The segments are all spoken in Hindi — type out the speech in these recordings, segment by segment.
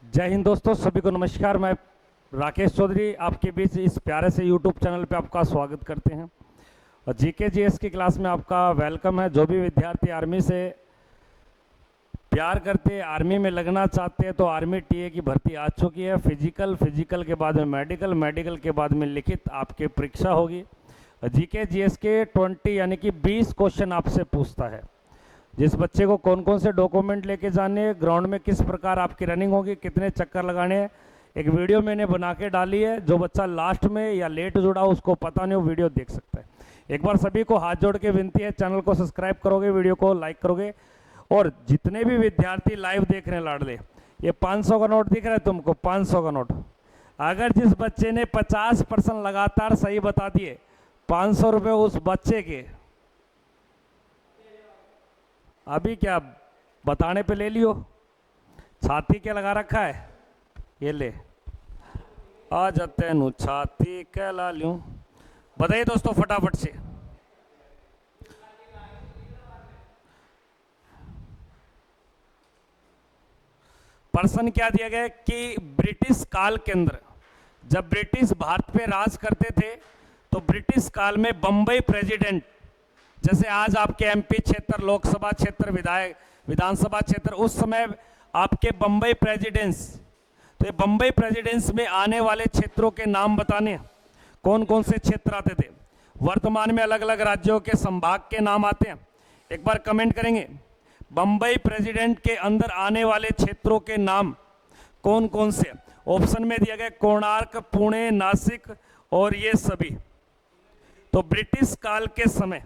जय हिंद दोस्तों, सभी को नमस्कार। मैं राकेश चौधरी आपके बीच इस प्यारे से यूट्यूब चैनल पे आपका स्वागत करते हैं और जीके जीएस की क्लास में आपका वेलकम है। जो भी विद्यार्थी आर्मी से प्यार करते हैं, आर्मी में लगना चाहते हैं, तो आर्मी टीए की भर्ती आ चुकी है। फिजिकल के बाद में मेडिकल के बाद में लिखित आपकी परीक्षा होगी। जीके जीएस के 20 यानी कि 20 क्वेश्चन आपसे पूछता है। जिस बच्चे को कौन कौन से डॉक्यूमेंट लेके जाने हैं, ग्राउंड में किस प्रकार आपकी रनिंग होगी, कितने चक्कर लगाने हैं, एक वीडियो मैंने बना के डाली है। जो बच्चा लास्ट में या लेट जुड़ा उसको पता नहीं, वो वीडियो देख सकता है। एक बार सभी को हाथ जोड़ के विनती है, चैनल को सब्सक्राइब करोगे, वीडियो को लाइक करोगे। और जितने भी विद्यार्थी लाइव देख रहे हैं लाडले, ये 500 का नोट दिख रहा है तुमको, 500 का नोट। अगर जिस बच्चे ने 50% लगातार सही बता दिए, 500 रुपये उस बच्चे के अभी क्या बताने पे ले लियो। छाती क्या लगा रखा है, ये ले आ जाते हैं छाती क्या ला लूं। बताइए दोस्तों फटाफट से। प्रश्न क्या दिया गया कि ब्रिटिश काल के अंदर, जब ब्रिटिश भारत पे राज करते थे, तो ब्रिटिश काल में बंबई प्रेसिडेंट, जैसे आज आपके एमपी क्षेत्र, लोकसभा क्षेत्र, विधानसभा क्षेत्र, उस समय आपके बंबई प्रेसिडेंस, तो ये बंबई प्रेसिडेंस में आने वाले क्षेत्रों के नाम बताने। कौन कौन से क्षेत्र आते थे। वर्तमान में अलग अलग राज्यों के संभाग के नाम आते हैं। एक बार कमेंट करेंगे, बंबई प्रेसिडेंट के अंदर आने वाले क्षेत्रों के नाम कौन कौन से। ऑप्शन में दिया गया कोणार्क, पुणे, नासिक और ये सभी। तो ब्रिटिश काल के समय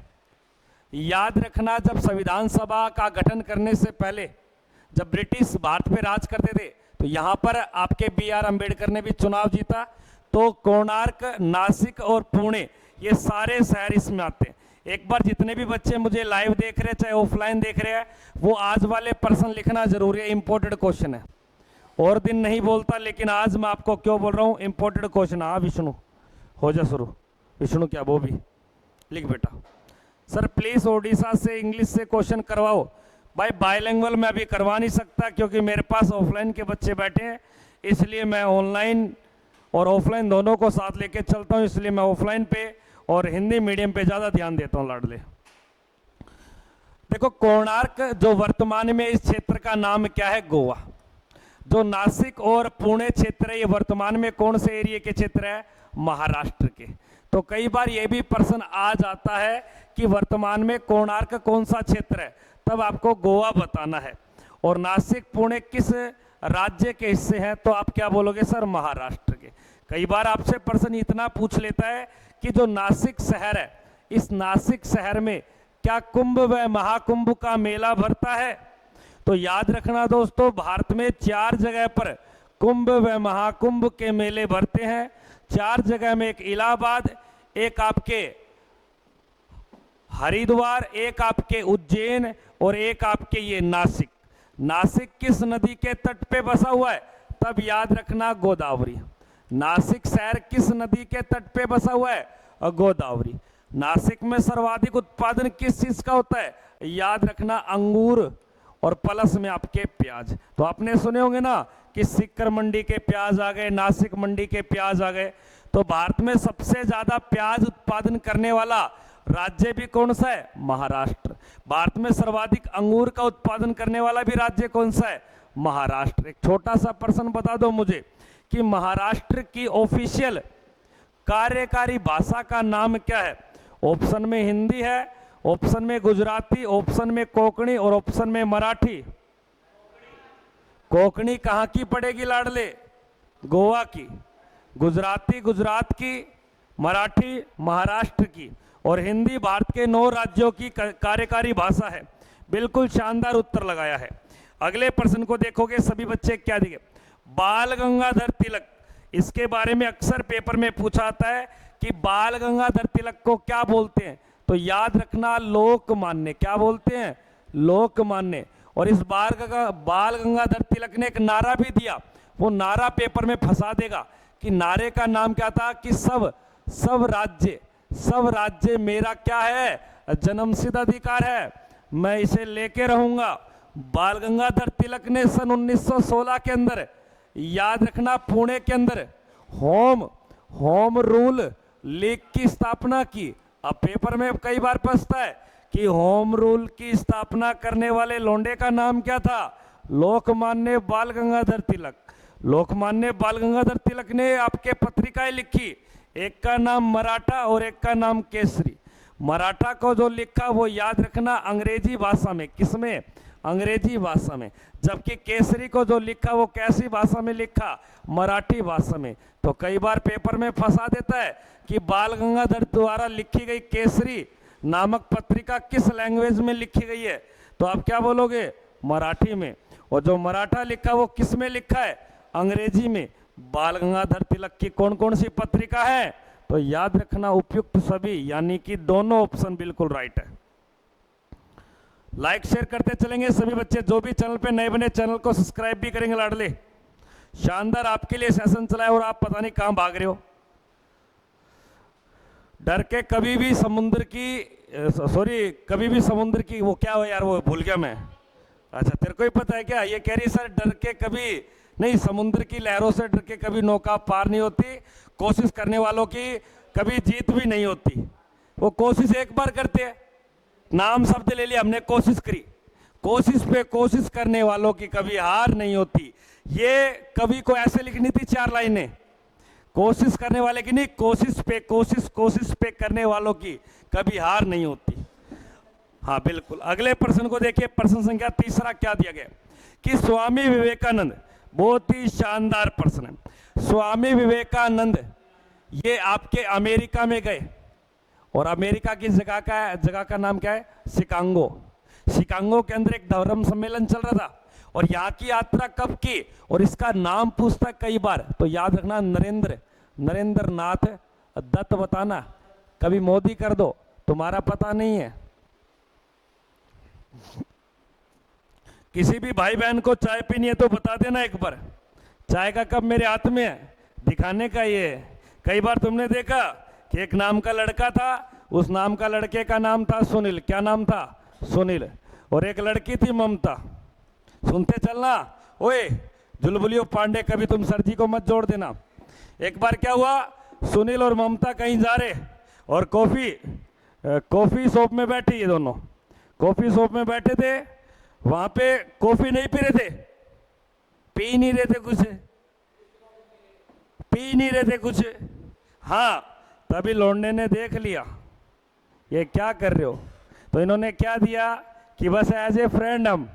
याद रखना, जब संविधान सभा का गठन करने से पहले, जब ब्रिटिश भारत पे राज करते थे, तो यहाँ पर आपके BR अम्बेडकर ने भी चुनाव जीता। तो कोणार्क, नासिक और पुणे, ये सारे शहर इसमें आते हैं। एक बार जितने भी बच्चे मुझे लाइव देख रहे हैं, चाहे ऑफलाइन देख रहे हैं, वो आज वाले प्रश्न लिखना जरूरी है। इंपॉर्टेंट क्वेश्चन है, और दिन नहीं बोलता, लेकिन आज मैं आपको क्यों बोल रहा हूँ, इंपॉर्टेंट क्वेश्चन। हाँ विष्णु, हो जा शुरू। विष्णु क्या, वो भी लिख बेटा। सर प्लीज ओडिशा से इंग्लिश से क्वेश्चन करवाओ। भाई बायलैंग्वेज में अभी करवा नहीं सकता, क्योंकि मेरे पास ऑफलाइन के बच्चे बैठे हैं, इसलिए मैं ऑनलाइन और ऑफलाइन दोनों को साथ लेके चलता हूं। इसलिए मैं ऑफलाइन पे और हिंदी मीडियम पे ज़्यादा ध्यान देता हूं लाडले। देखो कोणार्क जो वर्तमान में इस क्षेत्र का नाम क्या है, गोवा। जो नासिक और पुणे क्षेत्र है, ये वर्तमान में कौन से एरिया के क्षेत्र है, महाराष्ट्र के। तो कई बार ये भी प्रश्न आ जाता है कि वर्तमान में कोणार्क कौन सा क्षेत्र है, तब आपको गोवा बताना है। और नासिक, पुणे किस राज्य के हिस्से हैं, तो आप क्या बोलोगे सर, महाराष्ट्र के। कई बार आपसे प्रश्न इतना पूछ लेता है कि जो नासिक शहर है, इस नासिक शहर में क्या कुंभ व महाकुंभ का मेला भरता है। तो याद रखना दोस्तों, भारत में 4 जगह पर कुंभ व महाकुंभ के मेले भरते हैं। 4 जगह में, एक इलाहाबाद, एक आपके हरिद्वार, एक आपके उज्जैन और एक आपके ये नासिक। नासिक किस नदी के तट पे बसा हुआ है, तब याद रखना गोदावरी। नासिक शहर किस नदी के तट पे बसा हुआ है, गोदावरी। नासिक में सर्वाधिक उत्पादन किस चीज का होता है, याद रखना अंगूर, और प्लस में आपके प्याज। तो आपने सुने होंगे ना कि सीकर मंडी के प्याज आ गए, नासिक मंडी के प्याज आ गए। तो भारत में सबसे ज्यादा प्याज उत्पादन करने वाला राज्य भी कौन सा है, महाराष्ट्र। भारत में सर्वाधिक अंगूर का उत्पादन करने वाला भी राज्य कौन सा है, महाराष्ट्र। एक छोटा सा प्रश्न बता दो मुझे कि महाराष्ट्र की ऑफिशियल कार्यकारी भाषा का नाम क्या है। ऑप्शन में हिंदी है, ऑप्शन में गुजराती, ऑप्शन में कोंकणी और ऑप्शन में मराठी। कोंकणी कहाँ की पड़ेगी लाडले, गोवा की। गुजराती गुजरात की, मराठी महाराष्ट्र की, और हिंदी भारत के 9 राज्यों की कार्यकारी भाषा है। बिल्कुल शानदार उत्तर लगाया है। अगले प्रश्न को देखोगे सभी बच्चे क्या दिए, बाल गंगाधर तिलक। इसके बारे में अक्सर पेपर में पूछा जाता है कि बाल गंगाधर तिलक को क्या बोलते हैं, तो याद रखना लोकमान्य। क्या बोलते हैं, लोकमान्य। और इस बाल गंगाधर तिलक ने एक नारा भी दिया, वो नारा पेपर में फंसा देगा कि नारे का नाम क्या था कि सब राज्य मेरा क्या है, जन्मसिद्ध अधिकार है, मैं इसे लेके रहूंगा। बाल गंगाधर तिलक ने सन 1916 के अंदर याद रखना पुणे के अंदर होम रूल लीग की स्थापना की। अब पेपर में कई बार पूछता है कि होम रूल की स्थापना करने वाले लोंडे का नाम क्या था? लोकमान्य बाल गंगाधर तिलक। लोकमान्य बाल गंगाधर तिलक ने आपके पत्रिकाएं लिखी, एक का नाम मराठा और एक का नाम केसरी। मराठा को जो लिखा वो याद रखना अंग्रेजी भाषा में, किसमें? अंग्रेजी भाषा में। जबकि केसरी को जो लिखा वो कैसी भाषा में लिखा? मराठी भाषा में। तो कई बार पेपर में फंसा देता है कि बाल गंगाधर द्वारा लिखी गई केसरी नामक पत्रिका किस लैंग्वेज में लिखी गई है? तो आप क्या बोलोगे? मराठी में। और जो मराठा लिखा वो किस में लिखा है? अंग्रेजी में। बाल गंगाधर तिलक की कौन कौन सी पत्रिका है? तो याद रखना उपयुक्त सभी, यानी कि दोनों ऑप्शन बिल्कुल राइट है। लाइक शेयर करते चलेंगे सभी बच्चे। जो भी चैनल पे नए बने चैनल को सब्सक्राइब भी करेंगे लाडले। शानदार आपके लिए सेशन चला है और आप पता नहीं कहां भाग रहे हो। डर के कभी भी समुद्र की वो क्या हो यार, वो भूल गया मैं। अच्छा तेरे को ही पता है क्या? ये कह रही सर डर के कभी नहीं, समुद्र की लहरों से डर के कभी नौका पार नहीं होती, कोशिश करने वालों की कभी जीत भी नहीं होती। वो कोशिश एक बार करते हैं, नाम शब्द ले लिया हमने, कोशिश करी, कोशिश पे कोशिश करने वालों की कभी हार नहीं होती। ये कवि को ऐसे लिखनी थी 4 लाइनें, कोशिश करने वाले की नहीं, कोशिश पे करने वालों की कभी हार नहीं होती। हाँ बिल्कुल। अगले प्रश्न को देखिए, प्रश्न संख्या 3 क्या दिया गया कि स्वामी विवेकानंद, बहुत ही शानदार प्रश्न है। स्वामी विवेकानंद ये आपके अमेरिका में गए और अमेरिका की जगह का नाम क्या है? शिकागो। शिकागो के अंदर एक धर्म सम्मेलन चल रहा था और यहाँ की यात्रा कब की और इसका नाम पूछता है कई बार, तो याद रखना नरेंद्र नाथ दत्त बताना। कभी मोदी कर दो, तुम्हारा पता नहीं है। किसी भी भाई बहन को चाय पीनी है तो बता देना एक बार। चाय का कप मेरे हाथ में है, दिखाने का ये है। कई बार तुमने देखा कि एक नाम का लड़का था, उस नाम का लड़के का नाम था सुनील। क्या नाम था? सुनील। और एक लड़की थी ममता। सुनते चलना ओए जुलबुलियो पांडे, कभी तुम सर जी को मत जोड़ देना। एक बार क्या हुआ, सुनील और ममता कहीं जा रहे और कॉफी शॉप में बैठे, ये दोनों कॉफी शॉप में बैठे थे। वहां पे कॉफी नहीं पी रहे थे, पी नहीं रहे थे कुछ। हाँ तभी लौंडे ने देख लिया ये क्या कर रहे हो, तो इन्होंने क्या दिया कि बस एज ए फ्रेंड हम,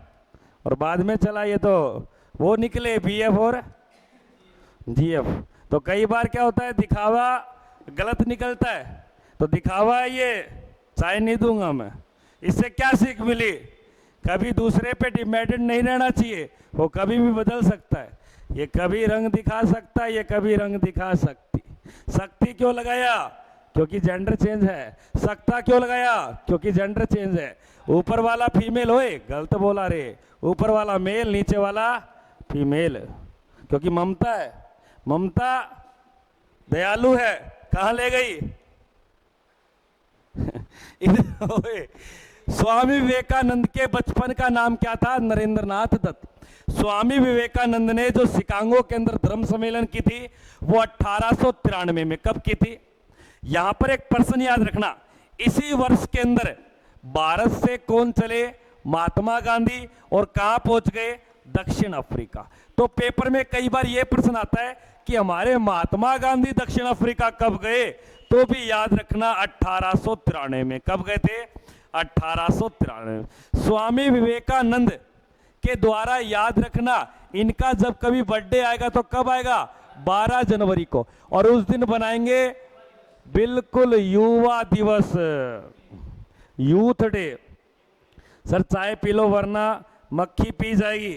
और बाद में चला ये तो वो निकले BF और GF। तो कई बार क्या होता है, दिखावा गलत निकलता है। तो दिखावा है ये, चाय नहीं दूंगा मैं। इससे क्या सीख मिली? कभी दूसरे पे डिपेंडेंट नहीं रहना चाहिए, वो कभी भी बदल सकता है। ये कभी रंग दिखा सकता है, ये कभी रंग दिखा सकती क्यों लगाया? क्योंकि जेंडर चेंज है। सकता क्यों लगाया? क्योंकि जेंडर चेंज है। ऊपर वाला फीमेल होए, गलत बोला रे, ऊपर वाला मेल नीचे वाला फीमेल, क्योंकि ममता है, ममता दयालु है। कहां ले गई? स्वामी विवेकानंद के बचपन का नाम क्या था? नरेंद्रनाथ दत्त। स्वामी विवेकानंद ने जो शिकागो के अंदर धर्म सम्मेलन की थी वो 1893 में। कब की थी? यहां पर एक प्रश्न याद रखना, इसी वर्ष के अंदर भारत से कौन चले? महात्मा गांधी। और कहां पहुंच गए? दक्षिण अफ्रीका। तो पेपर में कई बार यह प्रश्न आता है कि हमारे महात्मा गांधी दक्षिण अफ्रीका कब गए? तो भी याद रखना 1893 में। कब गए थे? 1893। स्वामी विवेकानंद के द्वारा याद रखना, इनका जब कभी बर्थडे आएगा तो कब आएगा? 12 जनवरी को, और उस दिन बनाएंगे बिल्कुल युवा दिवस, यूथ डे। सर चाय पी लो वरना मक्खी पी जाएगी।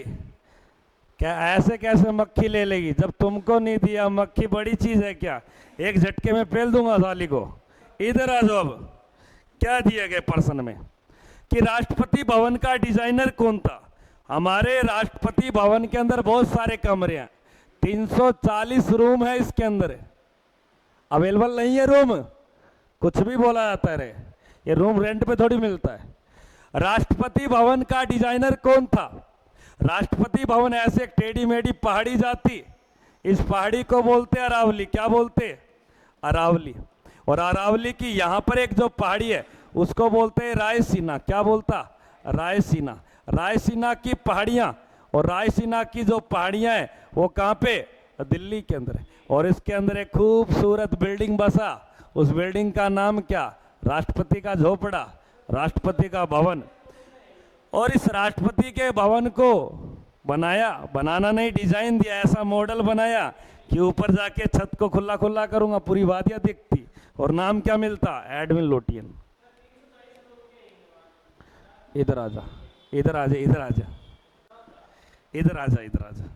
क्या ऐसे कैसे मक्खी ले लेगी? जब तुमको नहीं दिया, मक्खी बड़ी चीज है क्या? एक झटके में पेल दूंगा साली को। इधर आ जाओ। अब क्या दिया गया प्रश्न में कि राष्ट्रपति भवन का डिजाइनर कौन था? हमारे राष्ट्रपति भवन के अंदर बहुत सारे कमरे हैं, 340 रूम है इसके अंदर। अवेलेबल नहीं है रूम, कुछ भी बोला जाता है रे, ये रूम रेंट पे थोड़ी मिलता है। राष्ट्रपति भवन का डिजाइनर कौन था? राष्ट्रपति भवन ऐसे एक टेढ़ी मेढ़ी पहाड़ी जाती, इस पहाड़ी को बोलते अरावली। क्या बोलते? अरावली। और अरावली की यहाँ पर एक जो पहाड़ी है उसको बोलते हैं रायसीना। क्या बोलता? रायसीना। रायसीना की पहाड़ियाँ, और रायसीना की जो पहाड़ियाँ हैं वो कहाँ पे? दिल्ली के अंदर है। और इसके अंदर एक खूबसूरत बिल्डिंग बसा, उस बिल्डिंग का नाम क्या? राष्ट्रपति का झोपड़ा, राष्ट्रपति का भवन। और इस राष्ट्रपति के भवन को बनाना नहीं, डिजाइन दिया, ऐसा मॉडल बनाया कि ऊपर जाके छत को खुला खुला करूंगा, पूरी वादियां दिखती। और नाम क्या मिलता? Admin Lutyens. इधर आजा, इधर आजा, इधर आजा, इधर आजा, इधर आजा।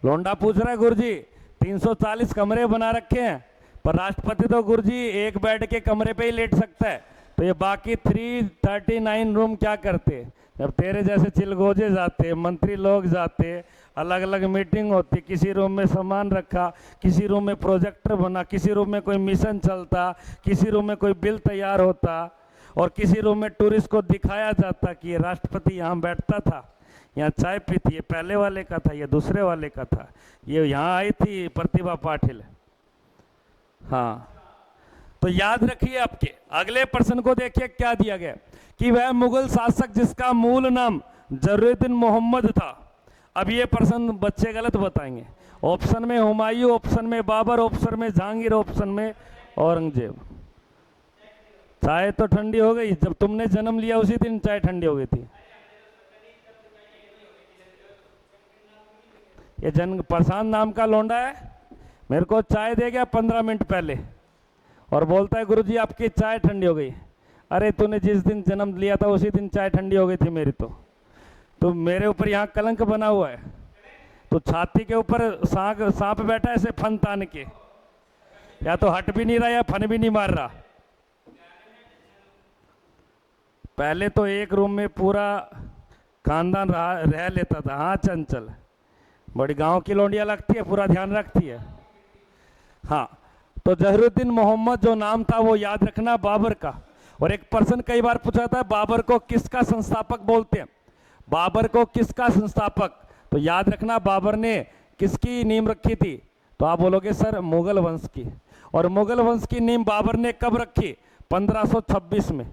लोंडा पूछ रहा है गुरुजी 340 कमरे बना रखे हैं, पर राष्ट्रपति तो गुरुजी एक बेड के कमरे पे ही लेट सकता है, तो ये बाकी 339 रूम क्या करते? जब तेरे जैसे चिलगोजे जाते, मंत्री लोग जाते, अलग अलग मीटिंग होती, किसी रूम में सामान रखा, किसी रूम में प्रोजेक्टर बना, किसी रूम में कोई मिशन चलता, किसी रूम में कोई बिल तैयार होता, और किसी रूम में टूरिस्ट को दिखाया जाता कि ये राष्ट्रपति यहाँ बैठता था, यहाँ चाय पीती। ये पहले वाले का था, ये दूसरे वाले का था, ये यहाँ आई थी प्रतिभा पाटिल। हाँ, तो याद रखिए। आपके अगले प्रश्न को देखिए क्या दिया गया कि वह मुगल शासक जिसका मूल नाम जरूरुद्दीन मोहम्मद था। अब ये प्रश्न बच्चे गलत बताएंगे। ऑप्शन में हुमायूं, ऑप्शन में बाबर, ऑप्शन में जहांगीर, ऑप्शन में औरंगजेब। चाय तो ठंडी हो गई, जब तुमने जन्म लिया उसी दिन चाय ठंडी हो गई थी। ये प्रशांत नाम का लौंडा है, मेरे को चाय दे गया 15 मिनट पहले और बोलता है गुरुजी आपकी चाय ठंडी हो गई। अरे तूने जिस दिन जन्म लिया था उसी दिन चाय ठंडी हो गई थी मेरी। तो मेरे ऊपर यहाँ कलंक बना हुआ है। तो छाती के ऊपर सांप बैठा है ऐसे फन तान के, या तो हट भी नहीं रहा या फन भी नहीं मार रहा। पहले तो एक रूम में पूरा खानदान रह लेता था। हाँ चंचल, बड़ी गांव की लौंडिया लगती है, पूरा ध्यान रखती है। हाँ, तो जहरुद्दीन मोहम्मद जो नाम था वो याद रखना बाबर का। और एक पर्सन कई बार पूछा था बाबर को किसका संस्थापक बोलते हैं? बाबर को किसका संस्थापक? तो याद रखना बाबर ने किसकी नींव रखी थी? तो आप बोलोगे सर मुगल वंश की। और मुगल वंश की नींव बाबर ने कब रखी? 1526 में।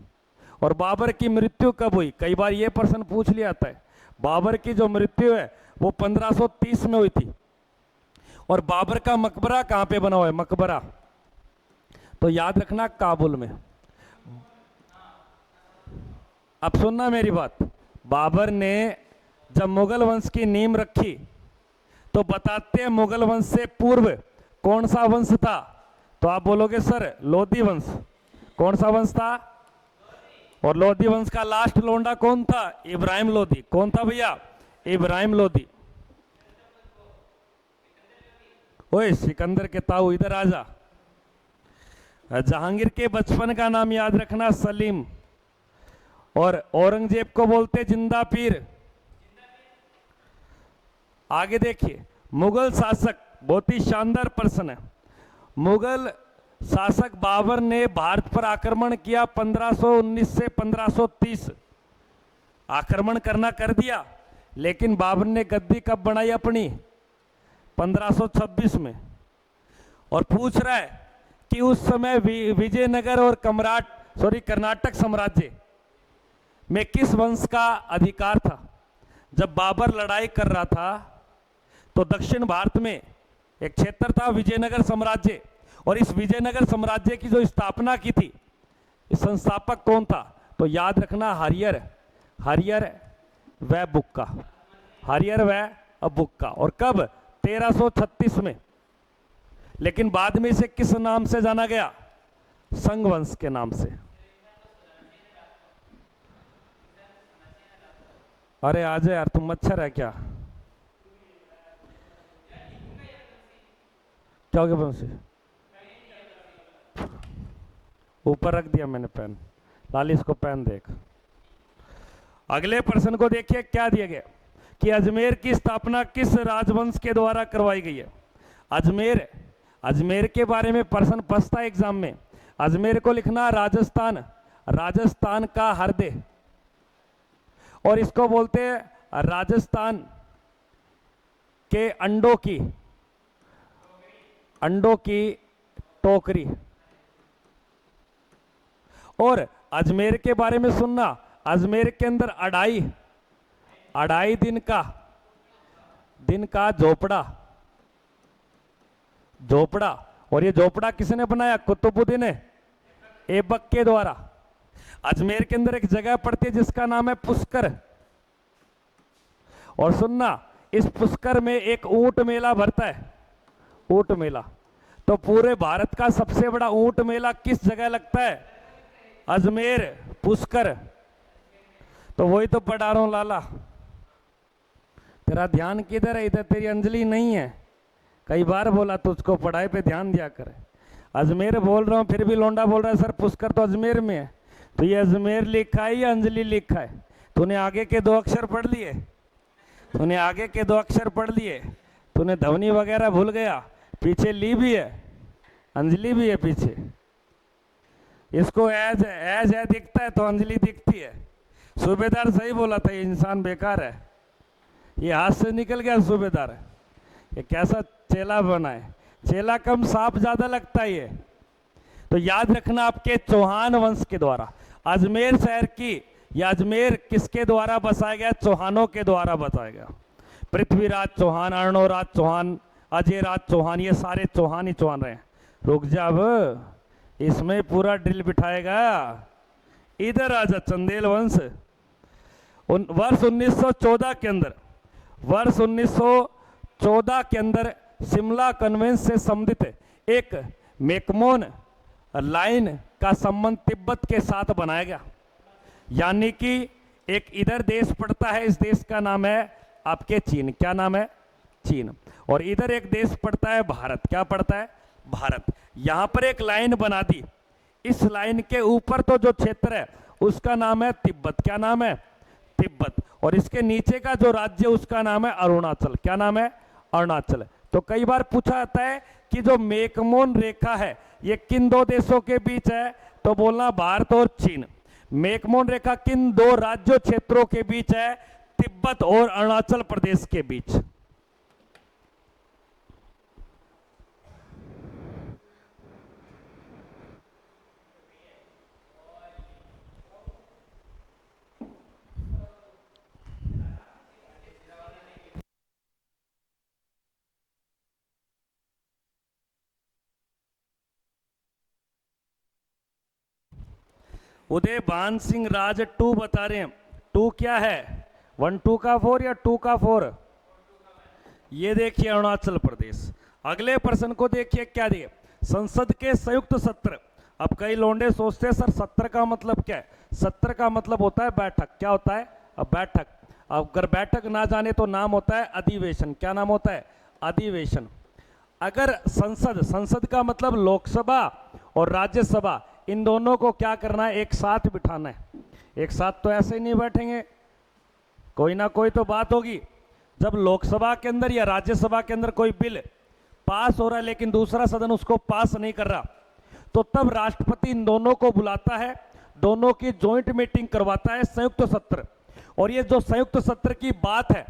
और बाबर की मृत्यु कब हुई? कई बार ये प्रश्न पूछ लिया जाता है। बाबर की जो मृत्यु है वो 1530 में हुई थी। और बाबर का मकबरा कहाँ पे बना हुआ है? मकबरा तो याद रखना काबुल में। अब सुनना मेरी बात, बाबर ने जब मुगल वंश की नींव रखी तो बताते हैं मुगल वंश से पूर्व कौन सा वंश था? तो आप बोलोगे सर लोधी वंश। कौन सा वंश था? और लोधी वंश का लास्ट लोंडा कौन था? इब्राहिम लोधी। कौन था भैया? इब्राहिम लोधी। ओए सिकंदर के ताऊ इधर आजा। जहांगीर के बचपन का नाम याद रखना सलीम। और औरंगजेब को बोलते जिंदा पीर। आगे देखिए, मुगल शासक, बहुत ही शानदार प्रश्न है। मुगल शासक बाबर ने भारत पर आक्रमण किया 1519 से 1530। आक्रमण करना कर दिया, लेकिन बाबर ने गद्दी कब बनाई अपनी? 1526 में। और पूछ रहा है कि उस समय विजयनगर और कर्नाटक साम्राज्य में किस वंश का अधिकार था? जब बाबर लड़ाई कर रहा था तो दक्षिण भारत में एक क्षेत्र था विजयनगर साम्राज्य, और इस विजयनगर साम्राज्य की जो स्थापना की थी, इस संस्थापक कौन था? तो याद रखना हरियर व बुक्का। हरियर व बुक्का। और कब? 1336 में। लेकिन बाद में इसे किस नाम से जाना गया? संघ वंश के नाम से। अरे आजा यार, तुम मच्छर है क्या? क्या हो गया वंशी? ऊपर रख दिया मैंने पेन। लाली इसको पेन देख। अगले प्रश्न को देखिए क्या दिया गया कि अजमेर की स्थापना किस राजवंश के द्वारा करवाई गई है? अजमेर के बारे में प्रश्न फंसता है एग्जाम में। अजमेर को लिखना राजस्थान का हृदय। और इसको बोलते हैं राजस्थान के अंडों की टोकरी। और अजमेर के बारे में सुनना, अजमेर के अंदर अढ़ाई दिन का झोपड़ा। और ये झोपड़ा किसने बनाया? कुतुबुद्दीन ऐबक के द्वारा। अजमेर के अंदर एक जगह पड़ती है जिसका नाम है पुष्कर। और सुनना, इस पुष्कर में एक ऊंट मेला भरता है, ऊंट मेला। तो पूरे भारत का सबसे बड़ा ऊंट मेला किस जगह लगता है? अजमेर, पुष्कर। तो वही तो पढ़ा रहा हूं लाला। तेरा ध्यान किधर है? इधर तेरी अंजलि नहीं है। कई बार बोला तुझको पढ़ाई पे ध्यान दिया करे। अजमेर बोल रहा हूं फिर भी लौंडा बोल रहा है सर पुष्कर तो अजमेर में है। तो ये अजमेर लिखा है या अंजलि लिखा है? तूने आगे के 2 अक्षर पढ़ लिए, तूने ध्वनि वगैरह भूल गया। पीछे ली भी है, अंजलि भी है पीछे। इसको एज है दिखता है तो अंजलि दिखती है। सूबेदार सही बोला था, ये इंसान बेकार है। ये हाथ से निकल गया सूबेदार। ये कैसा चेला बना है? चेला कम सांप ज्यादा लगता है ये। तो याद रखना, आपके चौहान वंश के द्वारा अजमेर शहर की, या अजमेर किसके द्वारा बसाया गया? चौहानों के द्वारा बसाया गया। पृथ्वीराज चौहान, अर्णोराज चौहान, अजयराज चौहान, ये सारे चौहान ही चौहान रहे। रुक जा, अब इसमें पूरा ड्रिल बिठाएगा। इधर आजा, चंदेल वंश। वर्ष 1914 के अंदर शिमला कन्वेंशन से संबंधित एक मैकमोहन लाइन का संबंध तिब्बत के साथ बनाया गया। यानी कि एक इधर देश पड़ता है, इस देश का नाम है आपके चीन। क्या नाम है? चीन। और इधर एक देश पड़ता है भारत। क्या पड़ता है? भारत। यहां पर एक लाइन बना दी। इस लाइन के ऊपर तो जो क्षेत्र है उसका नाम है तिब्बत। क्या नाम है? तिब्बत। और इसके नीचे का जो राज्य उसका नाम है अरुणाचल। क्या नाम है? अरुणाचल। तो कई बार पूछा जाता है कि जो मैकमोहन रेखा है ये किन 2 देशों के बीच है? तो बोलना भारत और चीन। मैकमोहन रेखा किन 2 राज्यों क्षेत्रों के बीच है? तिब्बत और अरुणाचल प्रदेश के बीच। उदय भान सिंह राज 2 बता रहे हैं। 2 क्या है? 1 2 का 4 या 2 का 4? ये देखिए अरुणाचल प्रदेश। अगले प्रश्न को देखिए क्या दिए, संसद के संयुक्त सत्र। अब कई लोंडे सोचते हैं सर सत्र का मतलब क्या है? सत्र का मतलब होता है बैठक। क्या होता है? अब बैठक। अगर बैठक ना जाने तो नाम होता है अधिवेशन। क्या नाम होता है? अधिवेशन। अगर संसद का मतलब लोकसभा और राज्यसभा, इन दोनों को क्या करना है? एक साथ बिठाना है। एक साथ तो ऐसे ही नहीं बैठेंगे, कोई ना कोई तो बात होगी। जब लोकसभा के अंदर या राज्यसभा के अंदर कोई बिल पास हो रहा है लेकिन दूसरा सदन उसको पास नहीं कर रहा, तो तब राष्ट्रपति इन दोनों को बुलाता है, दोनों की जॉइंट मीटिंग करवाता है, संयुक्त सत्र। और ये जो संयुक्त सत्र की बात है,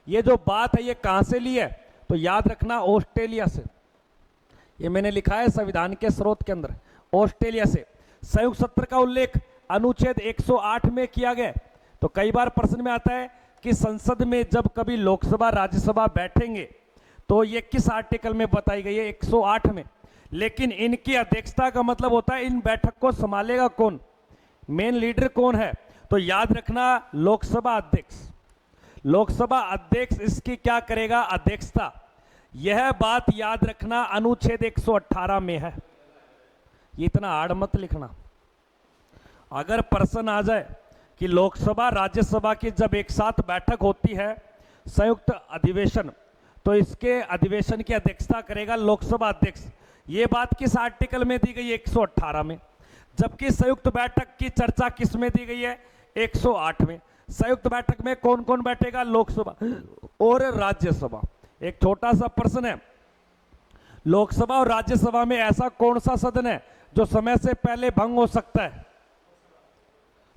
ये जो बात है ये कहां से ली है? तो याद रखना ऑस्ट्रेलिया से। ये मैंने लिखा है संविधान के स्रोत के अंदर, ऑस्ट्रेलिया से। संयुक्त सत्र का उल्लेख अनुच्छेद 108 में किया गया। तो कई बार प्रश्न में आता है कि संसद में जब कभी लोकसभा राज्यसभा बैठेंगे तो ये किस आर्टिकल में बताई गई है? 108 में। लेकिन इनकी अध्यक्षता का मतलब होता है इन बैठक को संभालेगा कौन, मेन लीडर कौन है? तो याद रखना लोकसभा अध्यक्ष। लोकसभा अध्यक्ष इसकी क्या करेगा? अध्यक्षता। यह बात याद रखना अनुच्छेद 118 में है। इतना हार्ड मत लिखना। अगर प्रश्न आ जाए कि लोकसभा राज्यसभा की जब एक साथ बैठक होती है संयुक्त अधिवेशन, तो इसके अधिवेशन की अध्यक्षता करेगा लोकसभा अध्यक्ष। ये बात किस आर्टिकल में दी गई है? 118 में। जबकि संयुक्त बैठक की चर्चा किस में दी गई है? 108 में। संयुक्त बैठक में कौन कौन बैठेगा? लोकसभा और राज्यसभा। एक छोटा सा प्रश्न है, लोकसभा और राज्यसभा में ऐसा कौन सा सदन है जो समय से पहले भंग हो सकता है?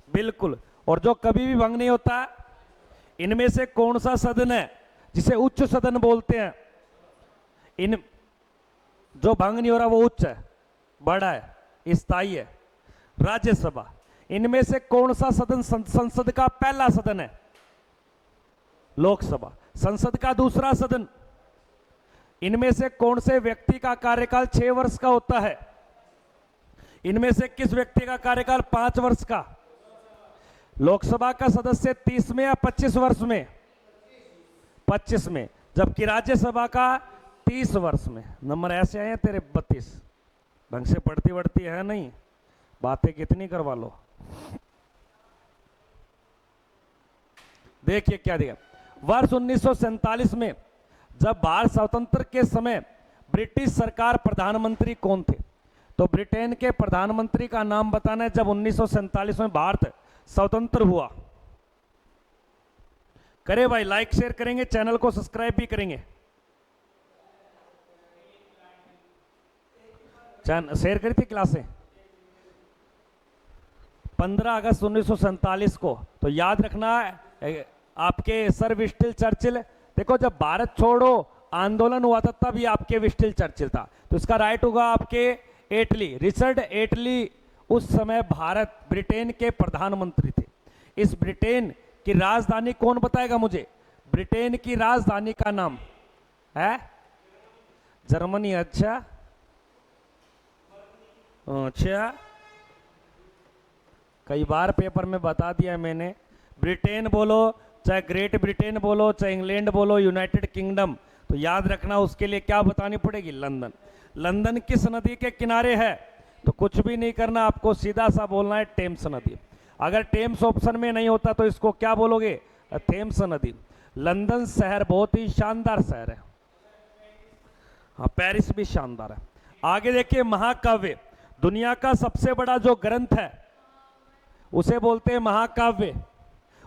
बिल्कुल, और जो कभी भी भंग नहीं होता। इनमें से कौन सा सदन है जिसे उच्च सदन बोलते हैं? इन जो भंग नहीं हो रहा वो उच्च है, बड़ा है, स्थायी है। राज्यसभा। इनमें से कौन सा सदन संसद का पहला सदन है? लोकसभा। संसद का दूसरा सदन। इनमें से कौन से व्यक्ति का कार्यकाल 6 वर्ष का होता है? इनमें से किस व्यक्ति का कार्यकाल 5 वर्ष का? लोकसभा का सदस्य 30 में या 25 वर्ष में? 25 में। जबकि राज्यसभा का 30 वर्ष में। नंबर ऐसे आए हैं तेरे 32। ढंग से पढ़ती बढ़ती है नहीं, बातें कितनी करवा लो। देखिए क्या दिया। वर्ष 1947 में जब भारत स्वतंत्र के समय ब्रिटिश सरकार प्रधानमंत्री कौन थे? तो ब्रिटेन के प्रधानमंत्री का नाम बताना है जब 1947 में भारत स्वतंत्र हुआ। करे भाई, लाइक शेयर करेंगे, चैनल को सब्सक्राइब भी करेंगे। शेयर करी थी क्लासें 15 अगस्त 1947 को। तो याद रखना आपके सर विस्टन चर्चिल। देखो जब भारत छोड़ो आंदोलन हुआ था तब ये आपके विस्टन चर्चिल था। तो इसका राइट होगा आपके एटली, रिचर्ड एटली। उस समय भारत ब्रिटेन के प्रधानमंत्री थे। इस ब्रिटेन की राजधानी कौन बताएगा मुझे? ब्रिटेन की राजधानी का नाम है जर्मनी। अच्छा अच्छा, कई बार पेपर में बता दिया मैंने। ब्रिटेन बोलो, चाहे ग्रेट ब्रिटेन बोलो, चाहे इंग्लैंड बोलो, यूनाइटेड किंगडम, तो याद रखना उसके लिए क्या बतानी पड़ेगी? लंदन। लंदन किस नदी के किनारे है? तो कुछ भी नहीं करना, आपको सीधा सा बोलना है टेम्स नदी। अगर टेम्स ऑप्शन में नहीं होता तो इसको क्या बोलोगे? थेम्स नदी। लंदन शहर बहुत ही शानदार शहर है। हाँ, पेरिस भी शानदार है। आगे देखिए, महाकाव्य। दुनिया का सबसे बड़ा जो ग्रंथ है उसे बोलते हैं महाकाव्य।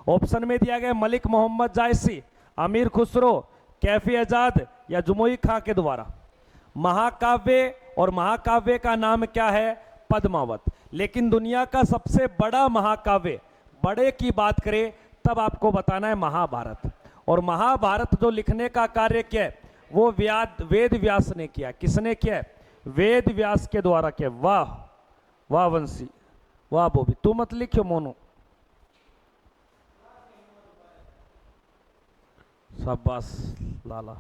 ऑप्शन में दिया गया मलिक मोहम्मद जायसी, अमीर खुसरो, कैफी आजाद या जुमोई खां के द्वारा। महाकाव्य, और महाकाव्य का नाम क्या है? पद्मावत। लेकिन दुनिया का सबसे बड़ा महाकाव्य, बड़े की बात करें तब आपको बताना है महाभारत। और महाभारत जो लिखने का कार्य किया है वो वेद व्यास ने किया। किसने किया? वेद व्यास के द्वारा किया। वाह वाह वंशी, वाह बोबी। तू मत लिखियो मोनो। शाबाश लाला।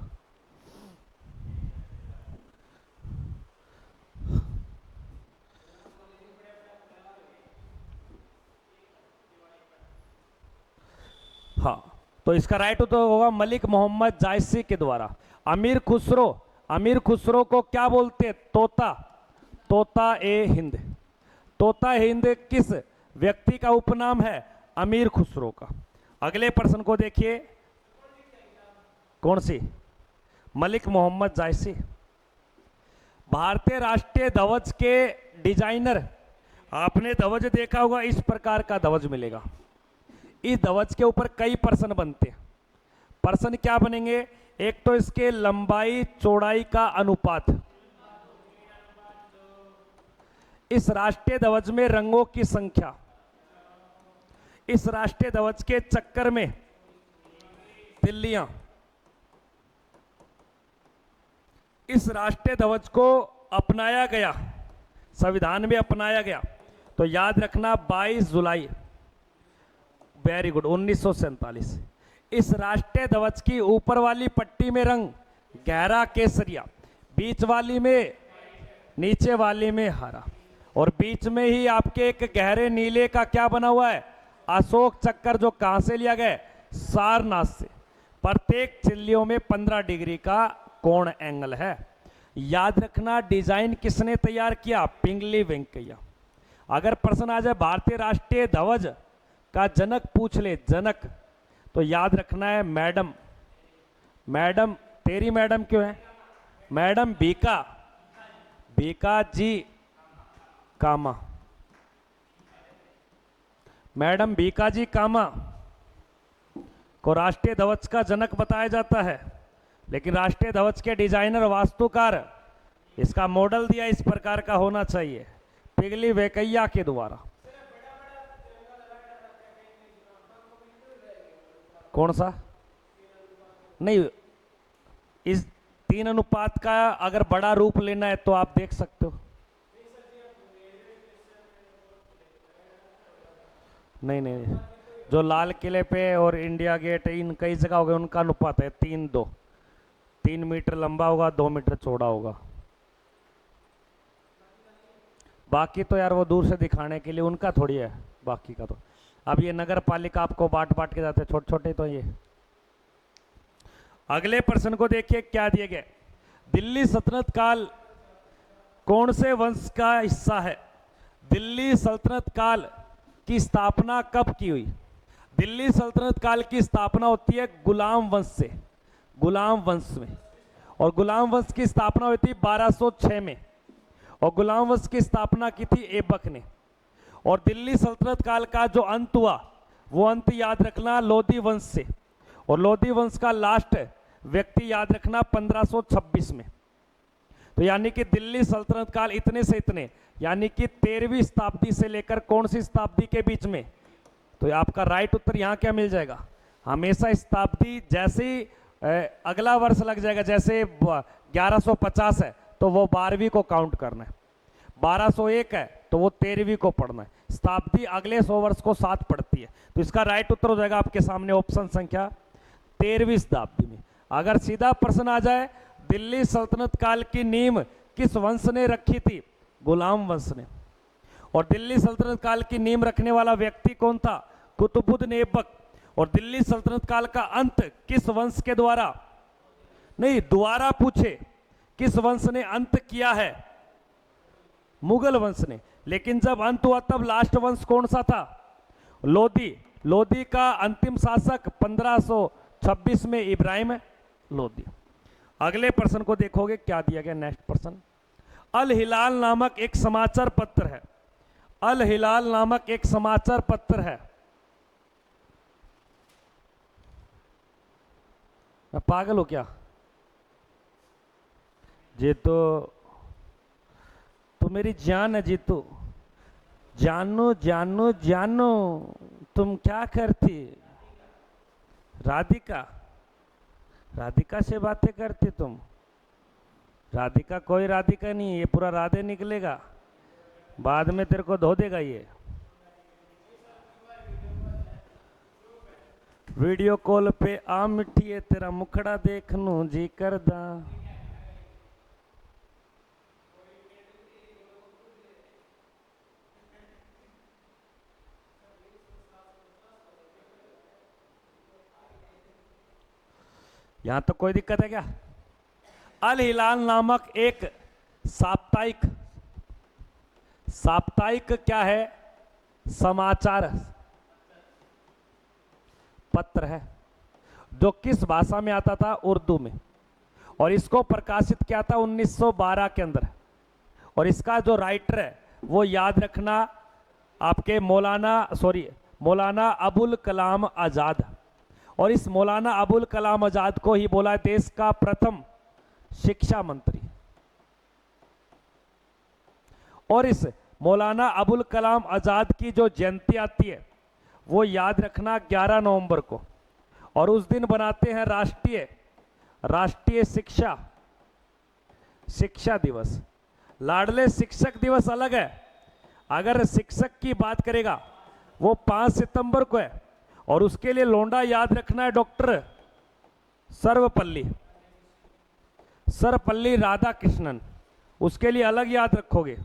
हाँ, तो इसका राइट तो होगा मलिक मोहम्मद जायसी के द्वारा। अमीर खुसरो, अमीर खुसरो को क्या बोलते? तोता, तोता ए हिंद। तोता हिंद किस व्यक्ति का उपनाम है? अमीर खुसरो का। अगले प्रश्न को देखिए, कौन सी? मलिक मोहम्मद जायसी। भारतीय राष्ट्रीय ध्वज के डिजाइनर। आपने ध्वज देखा होगा, इस प्रकार का ध्वज मिलेगा। इस ध्वज के ऊपर कई प्रश्न बनते हैं। प्रश्न क्या बनेंगे? एक तो इसके लंबाई चौड़ाई का अनुपात, इस राष्ट्रीय ध्वज में रंगों की संख्या, इस राष्ट्रीय ध्वज के चक्कर में तिल्लियां, इस राष्ट्रीय ध्वज को अपनाया गया, संविधान में अपनाया गया। तो याद रखना 22 जुलाई, वेरी गुड, 1947। इस राष्ट्रीय ध्वज की ऊपर वाली पट्टी में रंग गहरा केसरिया, बीच वाली में, नीचे वाली में हरा, और बीच में ही आपके एक गहरे नीले का क्या बना हुआ है? अशोक चक्कर, जो कहां से लिया गया? सारनाथ से। प्रत्येक चिल्लियों में 15 डिग्री का कोण एंगल है। याद रखना डिजाइन किसने तैयार किया? पिंगली वेंकैया। अगर प्रश्न आ जाए भारतीय राष्ट्रीय ध्वज का जनक पूछ ले, जनक, तो याद रखना है मैडम। मैडम, तेरी मैडम क्यों है? मैडम बीका, बीका जी कामा। मैडम बीका जी कामा को राष्ट्रीय ध्वज का जनक बताया जाता है। लेकिन राष्ट्रीय ध्वज के डिजाइनर, वास्तुकार, इसका मॉडल दिया इस प्रकार का होना चाहिए, पिंगली वेंकैया के द्वारा। कौन सा? नहीं, इस 3 अनुपात का अगर बड़ा रूप लेना है तो आप देख सकते हो। नहीं नहीं, जो लाल किले पे और इंडिया गेट इन कई जगह हो गए उनका अनुपात है 3-2। 3 मीटर लंबा होगा, 2 मीटर चौड़ा होगा। बाकी तो यार वो दूर से दिखाने के लिए उनका थोड़ी है, बाकी का तो। अब ये नगर पालिका आपको बांट बांट के जाते हैं, छोटे छोटे तो ये। अगले प्रश्न को देखिए क्या दिए गए। दिल्ली सल्तनत काल कौन से वंश का हिस्सा है? दिल्ली सल्तनत काल की स्थापना कब की हुई? दिल्ली सल्तनत काल की स्थापना होती है गुलाम वंश से, गुलाम वंश में। और गुलाम वंश की स्थापना हुई थी 1206 में, और गुलाम वंश की स्थापना की थी ऐबक ने। और दिल्ली सल्तनत काल का जो अंत हुआ वो अंत याद रखना लोधी वंश से, और लोधी वंश का लास्ट व्यक्ति याद रखना 1526 में। तो यानी कि दिल्ली सल्तनत काल इतने से इतने, यानी कि 13वीं शताब्दी से लेकर कौन सी शताब्दी के बीच में? तो आपका राइट उत्तर यहां क्या मिल जाएगा? हमेशा शताब्दी जैसे ही अगला वर्ष लग जाएगा, जैसे 1150 है तो वो 12वीं को काउंट करना है, 1201 है तो वो 13वीं को पढ़ना है। शताब्दी अगले 100 वर्ष को साथ पढ़ती है। तो इसका राइट उत्तर हो जाएगा आपके सामने ऑप्शन संख्या 13वीं शताब्दी में। अगर सीधा प्रश्न आ जाए दिल्ली सल्तनत काल की नींव किस वंश ने रखी थी? गुलाम वंश ने। और दिल्ली सल्तनत काल की नींव रखने वाला व्यक्ति कौन था? कुतुबुद्दीन ऐबक। और दिल्ली सल्तनत काल का अंत किस वंश के द्वारा? नहीं, दोबारा पूछे किस वंश ने अंत किया है? मुगल वंश ने। लेकिन जब अंत हुआ तब लास्ट वंश कौन सा था? लोधी। लोधी का अंतिम शासक 1526 में इब्राहिम लोधी। अगले प्रश्न को देखोगे क्या दिया गया। नेक्स्ट प्रश्न, अल हिलाल नामक एक समाचार पत्र है। अल हिलाल नामक एक समाचार पत्र है। मैं पागल हूं क्या? जीतू तो मेरी जान है जीतू। जानू जानू जानू, तुम क्या करती? राधिका। राधिका से बातें करती तुम? राधिका कोई राधिका नहीं है, ये पूरा राधे निकलेगा, बाद में तेरे को धो देगा ये। वीडियो कॉल पे आ मिठी है, तेरा मुखड़ा देख नू जी करदा। यहां तो कोई दिक्कत है क्या? अल हिलाल नामक एक साप्ताहिक, साप्ताहिक क्या है? समाचार पत्र है, जो किस भाषा में आता था? उर्दू में। और इसको प्रकाशित किया था 1912 के अंदर। और इसका जो राइटर है वो याद रखना आपके मौलाना अबुल कलाम आजाद। और इस मौलाना अबुल कलाम आजाद को ही बोला देश का प्रथम शिक्षा मंत्री। और इस मौलाना अबुल कलाम आजाद की जो जयंती आती है वो याद रखना 11 नवंबर को। और उस दिन बनाते हैं राष्ट्रीय शिक्षा दिवस। लाडले शिक्षक दिवस अलग है। अगर शिक्षक की बात करेगा वो 5 सितंबर को है। और उसके लिए लोंडा याद रखना है डॉक्टर सर्वपल्ली राधाकृष्णन, उसके लिए अलग याद रखोगे।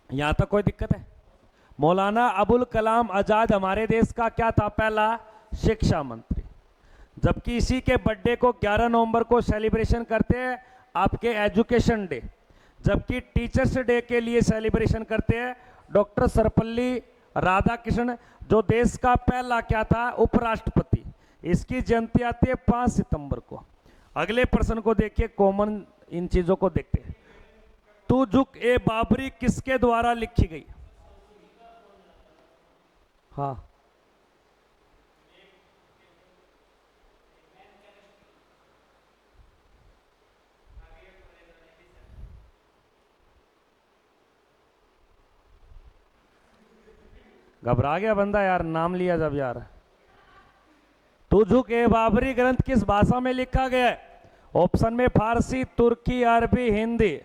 यहां तक कोई दिक्कत है? मौलाना अबुल कलाम आजाद हमारे देश का क्या था? पहला शिक्षा मंत्री। जबकि इसी के बर्थडे को 11 नवंबर को सेलिब्रेशन करते हैं आपके एजुकेशन डे। जबकि टीचर्स डे के लिए सेलिब्रेशन करते हैं डॉक्टर सर्वपल्ली राधाकृष्णन, जो देश का पहला क्या था? उपराष्ट्रपति। इसकी जयंती आती है 5 सितंबर को। अगले प्रश्न को देखिए, कॉमन इन चीजों को देखते हैं। तू झुक ए बाबरी किसके द्वारा लिखी गई? हाँ, घबरा गया बंदा यार, नाम लिया जब यार। तुझुक ए बाबरी ग्रंथ किस भाषा में लिखा गया है? ऑप्शन में फारसी, तुर्की, अरबी, हिंदी।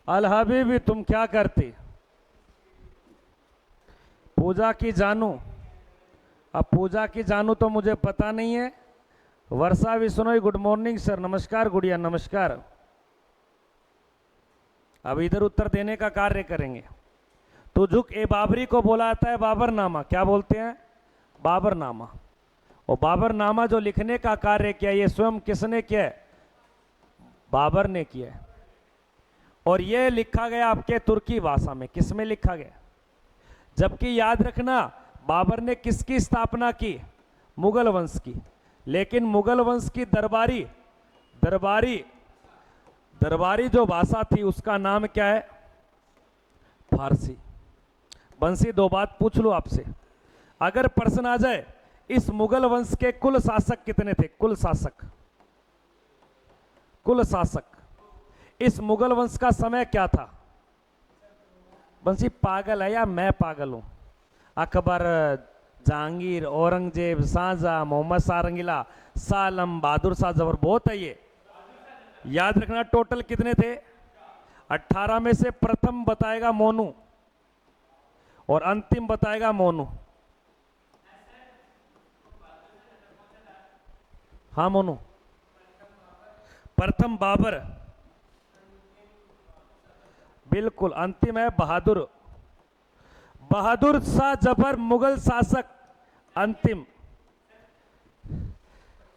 अल हबीबी तुम क्या करती? पूजा की जानू। अब पूजा की जानू तो मुझे पता नहीं है। वर्षा विश्नोई गुड मॉर्निंग सर, नमस्कार गुड़िया नमस्कार। अब इधर उत्तर देने का कार्य करेंगे। तुझुक ए बाबरी को बोला जाता है बाबरनामा। क्या बोलते हैं? बाबरनामा। और बाबरनामा जो लिखने का कार्य किया, ये स्वयं किसने किया है? बाबर ने किया है। और ये लिखा गया आपके तुर्की भाषा में। किस में लिखा गया? जबकि याद रखना, बाबर ने किसकी स्थापना की? मुगल वंश की। लेकिन मुगल वंश की दरबारी दरबारी दरबारी जो भाषा थी उसका नाम क्या है? फारसी। बंसी, दो बात पूछ लो आपसे, अगर प्रश्न आ जाए इस मुगल वंश के कुल शासक कितने थे? कुल शासक, कुल शासक इस मुगल वंश का समय क्या था? बंसी पागल है या मैं पागल हूं? अकबर, जहांगीर, औरंगजेब, शाहजहां, मोहम्मद सारंगीला, शाह आलम, बहादुर शाह जफर, बहुत है ये। याद रखना टोटल कितने थे? 18 में से प्रथम बताएगा मोनू और अंतिम बताएगा मोनू। हाँ मोनू। प्रथम बाबर, बिल्कुल। अंतिम है बहादुर, बहादुर शाह जफर मुगल शासक। अंतिम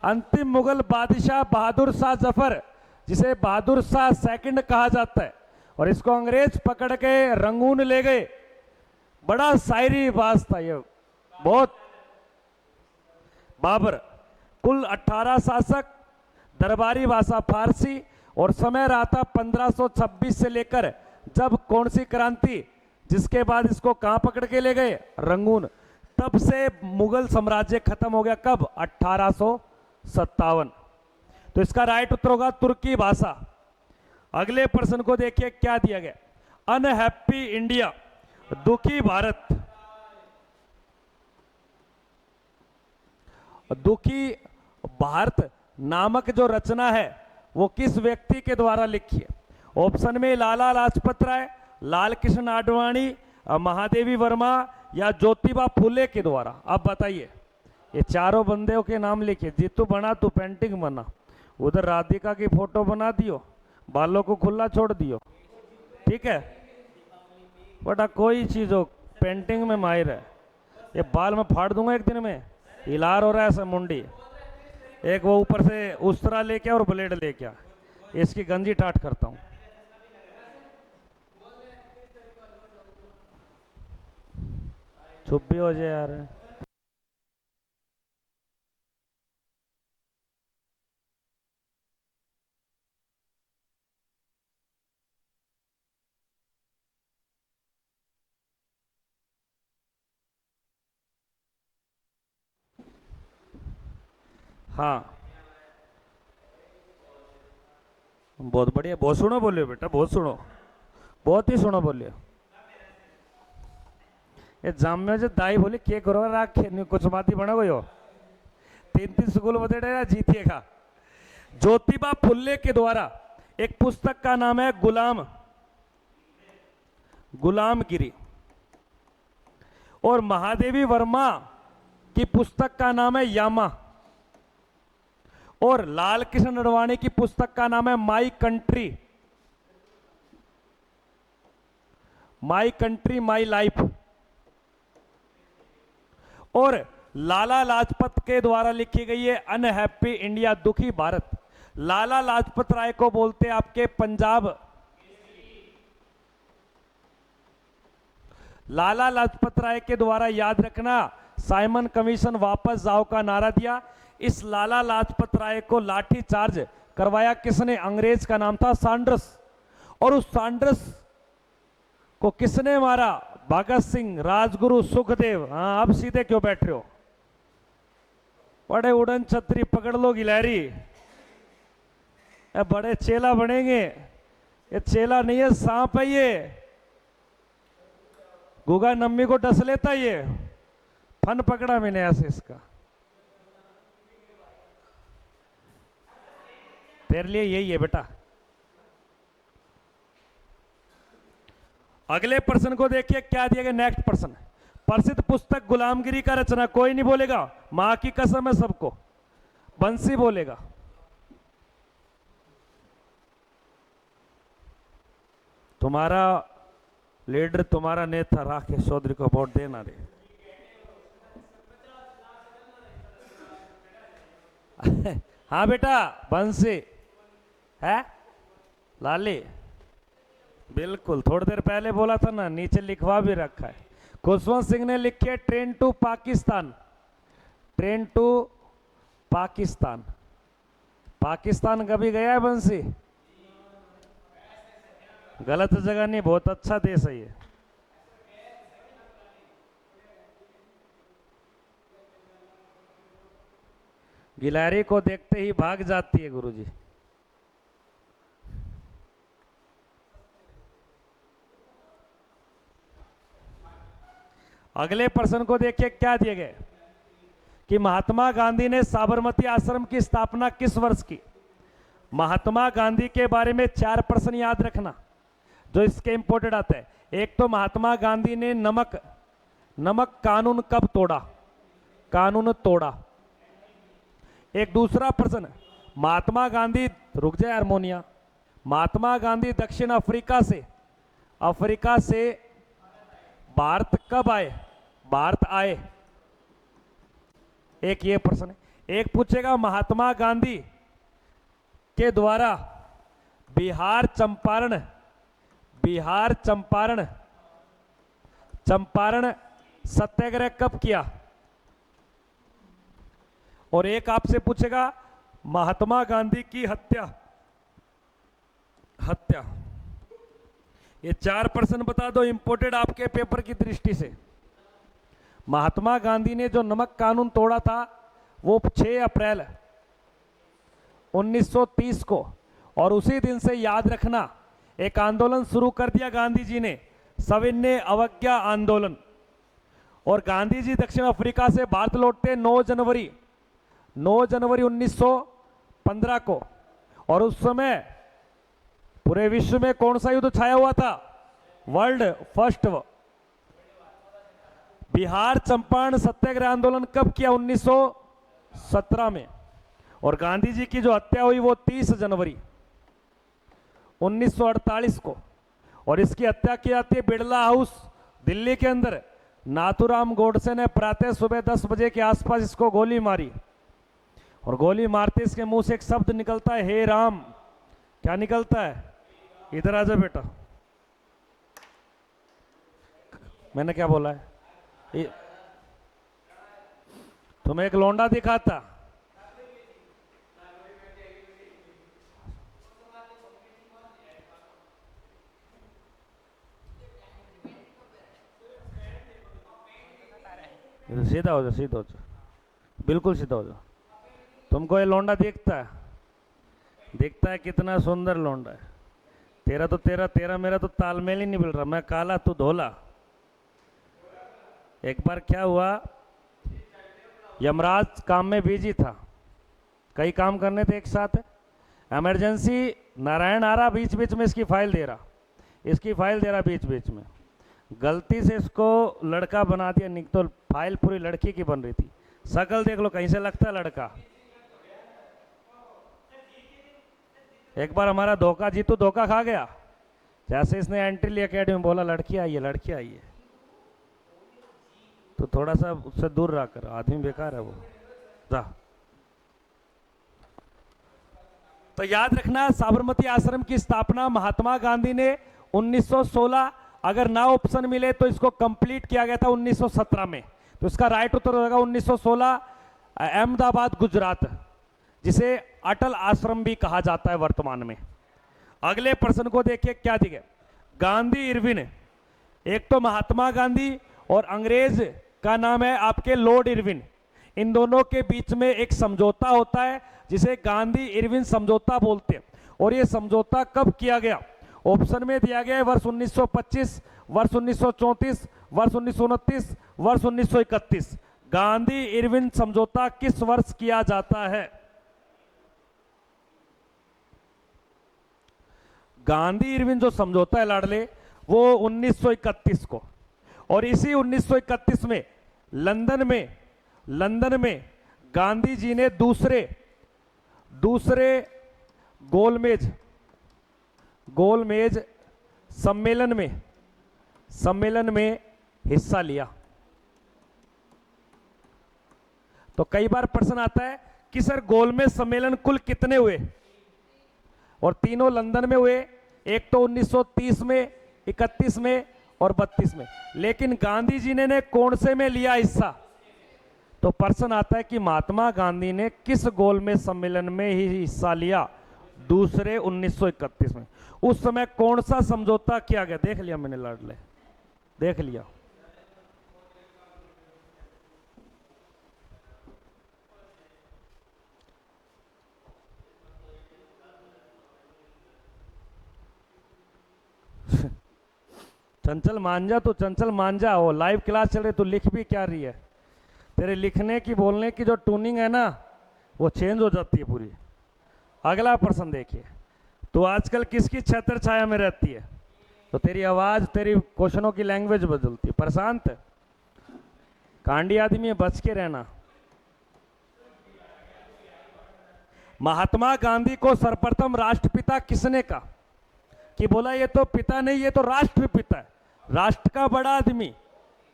अंतिम मुगल बादशाह बहादुर शाह जफर, जिसे बहादुर शाह सेकंड कहा जाता है। और इसको अंग्रेज पकड़ के रंगून ले गए। बड़ा शायरी बाज था ये, बहुत। बाबर, कुल 18 शासक, दरबारी भाषा फारसी, और समय रहा था 1526 से लेकर जब कौन सी क्रांति, जिसके बाद इसको कहां पकड़ के ले गए? रंगून। तब से मुगल साम्राज्य खत्म हो गया। कब? 1857। तो इसका राइट उत्तर होगा तुर्की भाषा। अगले प्रश्न को देखिए क्या दिया गया। अनहैप्पी इंडिया, दुखी भारत। दुखी भारत नामक जो रचना है वो किस व्यक्ति के द्वारा लिखी है? ऑप्शन में लाला लाजपत राय, लाल कृष्ण आडवाणी, महादेवी वर्मा या ज्योतिबा फुले के द्वारा। आप बताइए। ये चारों बंदों के नाम लिखिए। जीतू बना, तू पेंटिंग बना, उधर राधिका की फोटो बना दियो, बालों को खुला छोड़ दियो, ठीक है? बटा कोई चीज हो, पेंटिंग में माहिर है। ये बाल मैं फाड़ दूंगा एक दिन में। हिलार हो रहा है ऐसा मुंडी। एक वो ऊपर से उस्तरा लेके और ब्लेड लेके आ, इसकी गंजी टाट करता हूं। चुप भी हो जाए यार। हाँ बहुत बढ़िया, बहुत सुनो बोलियो बेटा, बहुत सुनो, बहुत ही सुनो बोलियो। ये जाम जो दाई बोली के करो राखे कुछ बात ही बना गई हो। 3 स्कूल बतेड़ा जीतिए का। ज्योतिबा फुल्ले के द्वारा एक पुस्तक का नाम है गुलामगिरी। और महादेवी वर्मा की पुस्तक का नाम है यामा। और लाल कृष्ण आडवाणी की पुस्तक का नाम है माई कंट्री, माई लाइफ। और लाला लाजपत के द्वारा लिखी गई है अनहैप्पी इंडिया, दुखी भारत। लाला लाजपत राय को बोलते हैं आपके पंजाब। लाला लाजपत राय के द्वारा याद रखना साइमन कमीशन वापस जाओ का नारा दिया। इस लाला लाजपत राय को लाठी चार्ज करवाया किसने? अंग्रेज का नाम था सैंडर्स। और उस सैंडर्स को किसने मारा? भगत सिंह, राजगुरु, सुखदेव। हाँ अब सीधे क्यों बैठ रहे हो? बड़े उड़न छतरी पकड़ लो गिलहरी, बड़े चेला बनेंगे। ये चेला नहीं है, सांप है ये। गुगा नम्मी को डस लेता ये, फन पकड़ा मैंने ऐसे इसका। तेरे लिए यही है बेटा। अगले प्रश्न को देखिए क्या दिया गया। नेक्स्ट प्रश्न, प्रसिद्ध पुस्तक गुलामगिरी का रचना। कोई नहीं बोलेगा, मां की कसम है सबको, बंसी बोलेगा। तुम्हारा लीडर, तुम्हारा नेता राकेश चौधरी को वोट देना रे। हाँ बेटा, बंसी है, लाली, बिल्कुल थोड़ी देर पहले बोला था ना, नीचे लिखवा भी रखा है। खुशवंत सिंह ने लिखे train to Pakistan, train to Pakistan. Pakistan कभी गया है बंसी? गलत जगह नहीं, बहुत अच्छा देश है ये। गिलहरी को देखते ही भाग जाती है गुरुजी। अगले प्रश्न को देखिए क्या दिए गए कि महात्मा गांधी ने साबरमती आश्रम की स्थापना किस वर्ष की। महात्मा गांधी के बारे में 4 प्रश्न याद रखना जो इसके इंपोर्टेंट आते हैं। एक तो महात्मा गांधी ने नमक कानून कब तोड़ा, कानून तोड़ा। एक दूसरा प्रश्न, महात्मा गांधी, रुक जाए हारमोनिया, महात्मा गांधी दक्षिण अफ्रीका से भारत कब आए, भारत आए। एक ये प्रश्न है। एक पूछेगा महात्मा गांधी के द्वारा बिहार चंपारण सत्याग्रह कब किया। और एक आपसे पूछेगा महात्मा गांधी की हत्या। ये 4 प्रश्न बता दो इंपोर्टेड आपके पेपर की दृष्टि से। महात्मा गांधी ने जो नमक कानून तोड़ा था वो 6 अप्रैल 1930 को, और उसी दिन से याद रखना एक आंदोलन शुरू कर दिया गांधी जी ने, सविनय अवज्ञा आंदोलन। और गांधी जी दक्षिण अफ्रीका से भारत लौटते 9 जनवरी 1915 को। और उस समय पूरे विश्व में कौन सा युद्ध छाया हुआ था, वर्ल्ड फर्स्ट। बिहार चंपारण सत्याग्रह आंदोलन कब किया, 1917 में। और गांधी जी की जो हत्या हुई वो 30 जनवरी 1948 को। और इसकी हत्या की जाती है बिड़ला हाउस दिल्ली के अंदर। नाथूराम गोडसे ने प्रातः सुबह 10 बजे के आसपास इसको गोली मारी, और गोली मारते इसके मुंह से एक शब्द निकलता है, हे राम। क्या निकलता है, इधर आ जा बेटा। मैंने क्या बोला है, तुम्हें एक लौंडा दिखाता। सीधा हो जाओ, बिल्कुल सीधा हो जाओ। तुमको ये लौंडा दिखता है कितना सुंदर लौंडा है। तेरा मेरा तो तालमेल ही नहीं मिल रहा। मैं काला तू धोला। एक बार क्या हुआ, यमराज काम में बिजी था, कई काम करने थे एक साथ। इमरजेंसी नारायण आ रहा, बीच बीच में इसकी फाइल दे रहा बीच बीच में। गलती से इसको लड़का बना दिया, निक तो फाइल पूरी लड़की की बन रही थी। शकल देख लो, कहीं से लगता है लड़का। एक बार हमारा जीतू धोखा खा गया। जैसे इसने एंट्री ली अकेडमी में, बोला लड़की आई है, तो थोड़ा सा उससे दूर रहा कर, आदमी बेकार है वो। जा। तो याद रखना, साबरमती आश्रम की स्थापना महात्मा गांधी ने 1916, अगर ना ऑप्शन मिले तो इसको कंप्लीट किया गया था 1917 में। तो इसका राइट उत्तर होगा 1916, अहमदाबाद गुजरात, जिसे अटल आश्रम भी कहा जाता है वर्तमान में। अगले प्रश्न को देखिए क्या दिखे। गांधी इरविन, एक तो महात्मा गांधी और अंग्रेज का नाम है आपके लॉर्ड इरविन। इन दोनों के बीच में एक समझौता होता है जिसे गांधी इरविन समझौता बोलते हैं। और यह समझौता कब किया गया, ऑप्शन में दिया गया है वर्ष 1925, वर्ष 1934, वर्ष 1929, वर्ष 1931। गांधी इरविन समझौता किस वर्ष किया जाता है? गांधी इरविन जो समझौता है लाडले, वो 1931 को, और इसी 1931 में लंदन में गांधी जी ने दूसरे गोलमेज सम्मेलन में हिस्सा लिया। तो कई बार प्रश्न आता है कि सर गोलमेज सम्मेलन कुल कितने हुए, और तीनों लंदन में हुए, एक तो 1930 में, 31 में और 32 में। लेकिन गांधी जी ने कौन से में लिया हिस्सा? तो प्रश्न आता है कि महात्मा गांधी ने किस गोलमेज सम्मेलन में ही हिस्सा लिया? दूसरे 1931 में। उस समय कौन सा समझौता किया गया? देख लिया मैंने लाडले, देख लिया। चंचल मांझा हो, लाइव क्लास चल रही, तो लिख भी क्या रही है? तेरे लिखने की बोलने की जो ट्यूनिंग है ना, वो चेंज हो जाती है पूरी। अगला प्रश्न देखिए, तो आजकल किसकी छत्र छाया में रहती है? तो तेरी आवाज, तेरी क्वेश्चनों की लैंग्वेज बदलती है। प्रशांत, कांडी आदमी है, बच के रहना। महात्मा गांधी को सर्वप्रथम राष्ट्रपिता किसने कहा? कि बोला ये तो पिता नहीं, ये तो राष्ट्रपिता है, राष्ट्र का बड़ा आदमी,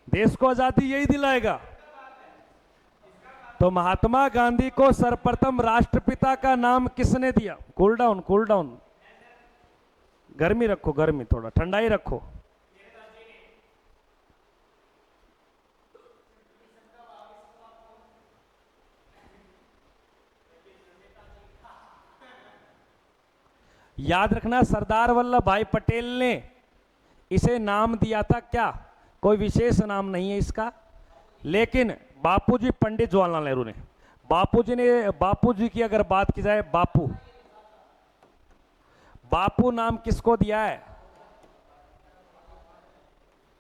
देश को आजादी यही दिलाएगा। तो महात्मा गांधी को सर्वप्रथम राष्ट्रपिता का नाम किसने दिया? कूल डाउन, गर्मी रखो, गर्मी, थोड़ा ठंडाई रखो। याद रखना, सरदार वल्लभ भाई पटेल ने इसे नाम दिया था क्या? कोई विशेष नाम नहीं है इसका, लेकिन बापूजी, पंडित जवाहरलाल नेहरू ने, बापूजी की अगर बात की जाए, बापू नाम किसको दिया है?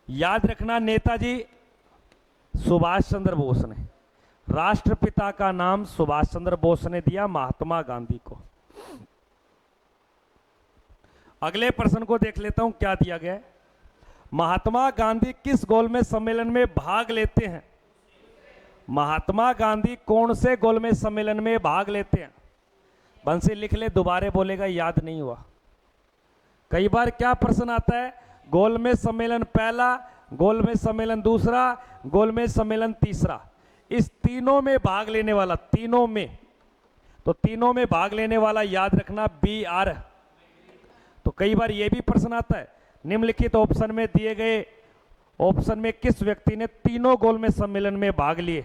याद रखना, नेताजी सुभाष चंद्र बोस ने। राष्ट्रपिता का नाम सुभाष चंद्र बोस ने दिया महात्मा गांधी को। अगले प्रश्न को देख लेता हूं, क्या दिया गया है। महात्मा गांधी किस गोलमेज सम्मेलन में भाग लेते हैं? महात्मा गांधी कौन से गोलमेज सम्मेलन में भाग लेते हैं? बंसी लिख ले, दोबारा बोलेगा, याद नहीं हुआ। कई बार क्या प्रश्न आता है, गोलमेज सम्मेलन पहला, गोलमेज सम्मेलन दूसरा, गोलमेज सम्मेलन तीसरा, इस तीनों में भाग लेने वाला, तीनों में भाग लेने वाला याद रखना BR। तो कई बार यह भी प्रश्न आता है, निम्नलिखित ऑप्शन में दिए गए ऑप्शन में किस व्यक्ति ने तीनों गोलमेज सम्मेलन में भाग लिए?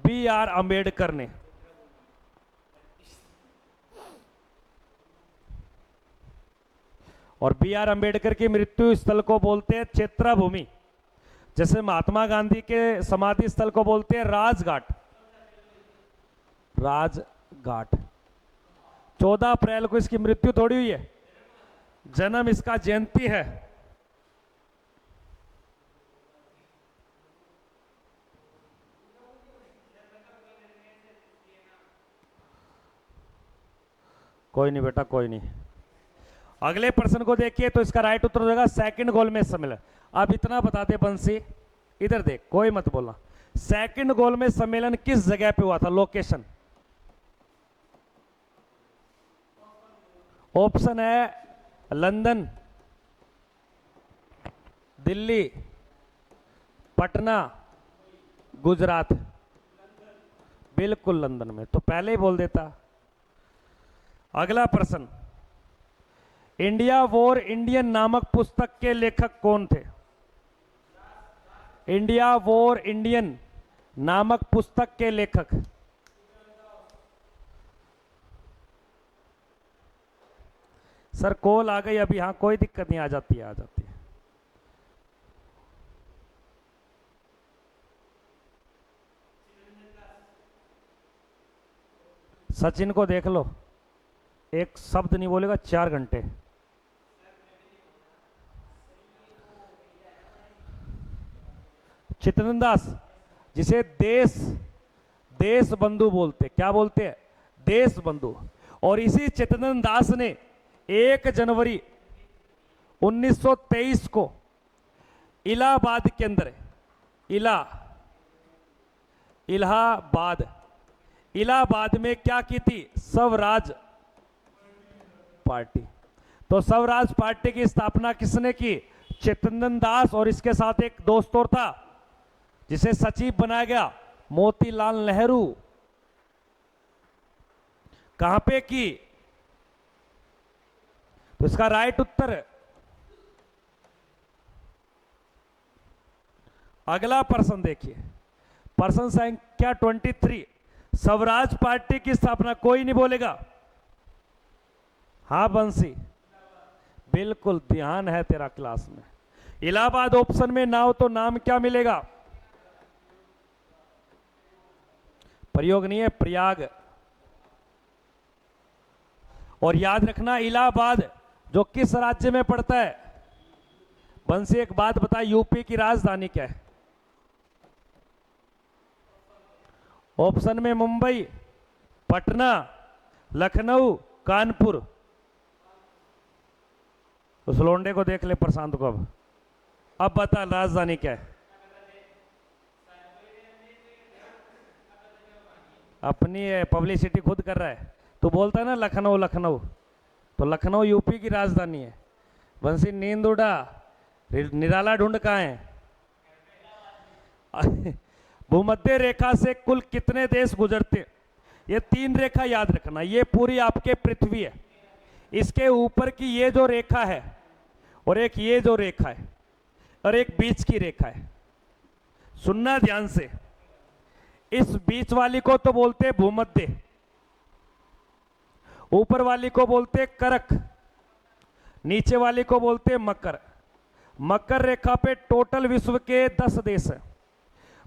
BR अंबेडकर ने। और BR अंबेडकर की मृत्यु स्थल को बोलते हैं क्षेत्रभूमि, जैसे महात्मा गांधी के समाधि स्थल को बोलते हैं राजघाट। 14 अप्रैल को इसकी मृत्यु थोड़ी हुई है, जन्म इसका जयंती है। कोई नहीं बेटा, कोई नहीं। अगले प्रश्न को देखिए, तो इसका राइट उत्तर हो जाएगा सेकंड गोलमेज सम्मेलन। अब इतना बता दे बंसी, इधर देख, कोई मत बोलना। सेकंड गोलमेज सम्मेलन किस जगह पे हुआ था? लोकेशन ऑप्शन है लंदन, दिल्ली, पटना, गुजरात। बिल्कुल लंदन में, तो पहले ही बोल देता। अगला प्रश्न, इंडिया वॉर इंडियन नामक पुस्तक के लेखक कौन थे? इंडिया वॉर इंडियन नामक पुस्तक के लेखक। सर कॉल आ गई अभी, हाँ कोई दिक्कत नहीं, आ जाती है, आ जाती है। सचिन को देख लो, एक शब्द नहीं बोलेगा 4 घंटे। चित्तरंजन दास, जिसे देश देश बंधु बोलते, क्या बोलते हैं, देश बंधु। और इसी चित्तरंजन दास ने 1 जनवरी 1923 को इलाहाबाद के अंदर, इलाहाबाद में क्या की थी, स्वराज पार्टी। तो स्वराज पार्टी की स्थापना किसने की, चित्तरंजन दास, और इसके साथ एक दोस्त और था जिसे सचिव बनाया गया, मोतीलाल नेहरू। कहां पे की, तो इसका राइट उत्तर, अगला प्रश्न देखिए, प्रश्न संख्या 23, स्वराज पार्टी की स्थापना, कोई नहीं बोलेगा, हाँ बंसी, बिल्कुल ध्यान है तेरा क्लास में। इलाहाबाद ऑप्शन में ना हो तो नाम क्या मिलेगा, प्रयोग नहीं है, प्रयाग। और याद रखना इलाहाबाद जो किस राज्य में पड़ता है, बंसी एक बात बता, यूपी की राजधानी क्या है, ऑप्शन में मुंबई, पटना, लखनऊ, कानपुर। उस लोंडे को देख ले प्रशांत को, अब बता राजधानी क्या है, अपनी पब्लिसिटी खुद कर रहा है, तो बोलता है ना लखनऊ लखनऊ, तो लखनऊ यूपी की राजधानी है। बंसी नींद उड़ा, निराला ढूंढ कहाँ है। भूमध्य रेखा से कुल कितने देश गुजरते, ये 3 रेखा याद रखना, ये पूरी आपके पृथ्वी है, इसके ऊपर की ये जो रेखा है, और एक ये जो रेखा है, और एक बीच की रेखा है, सुनना ध्यान से। इस बीच वाली को तो बोलते हैं भूमध्य, ऊपर वाली को बोलते करक, नीचे वाली को बोलते मकर। मकर रेखा पे टोटल विश्व के 10 देश है,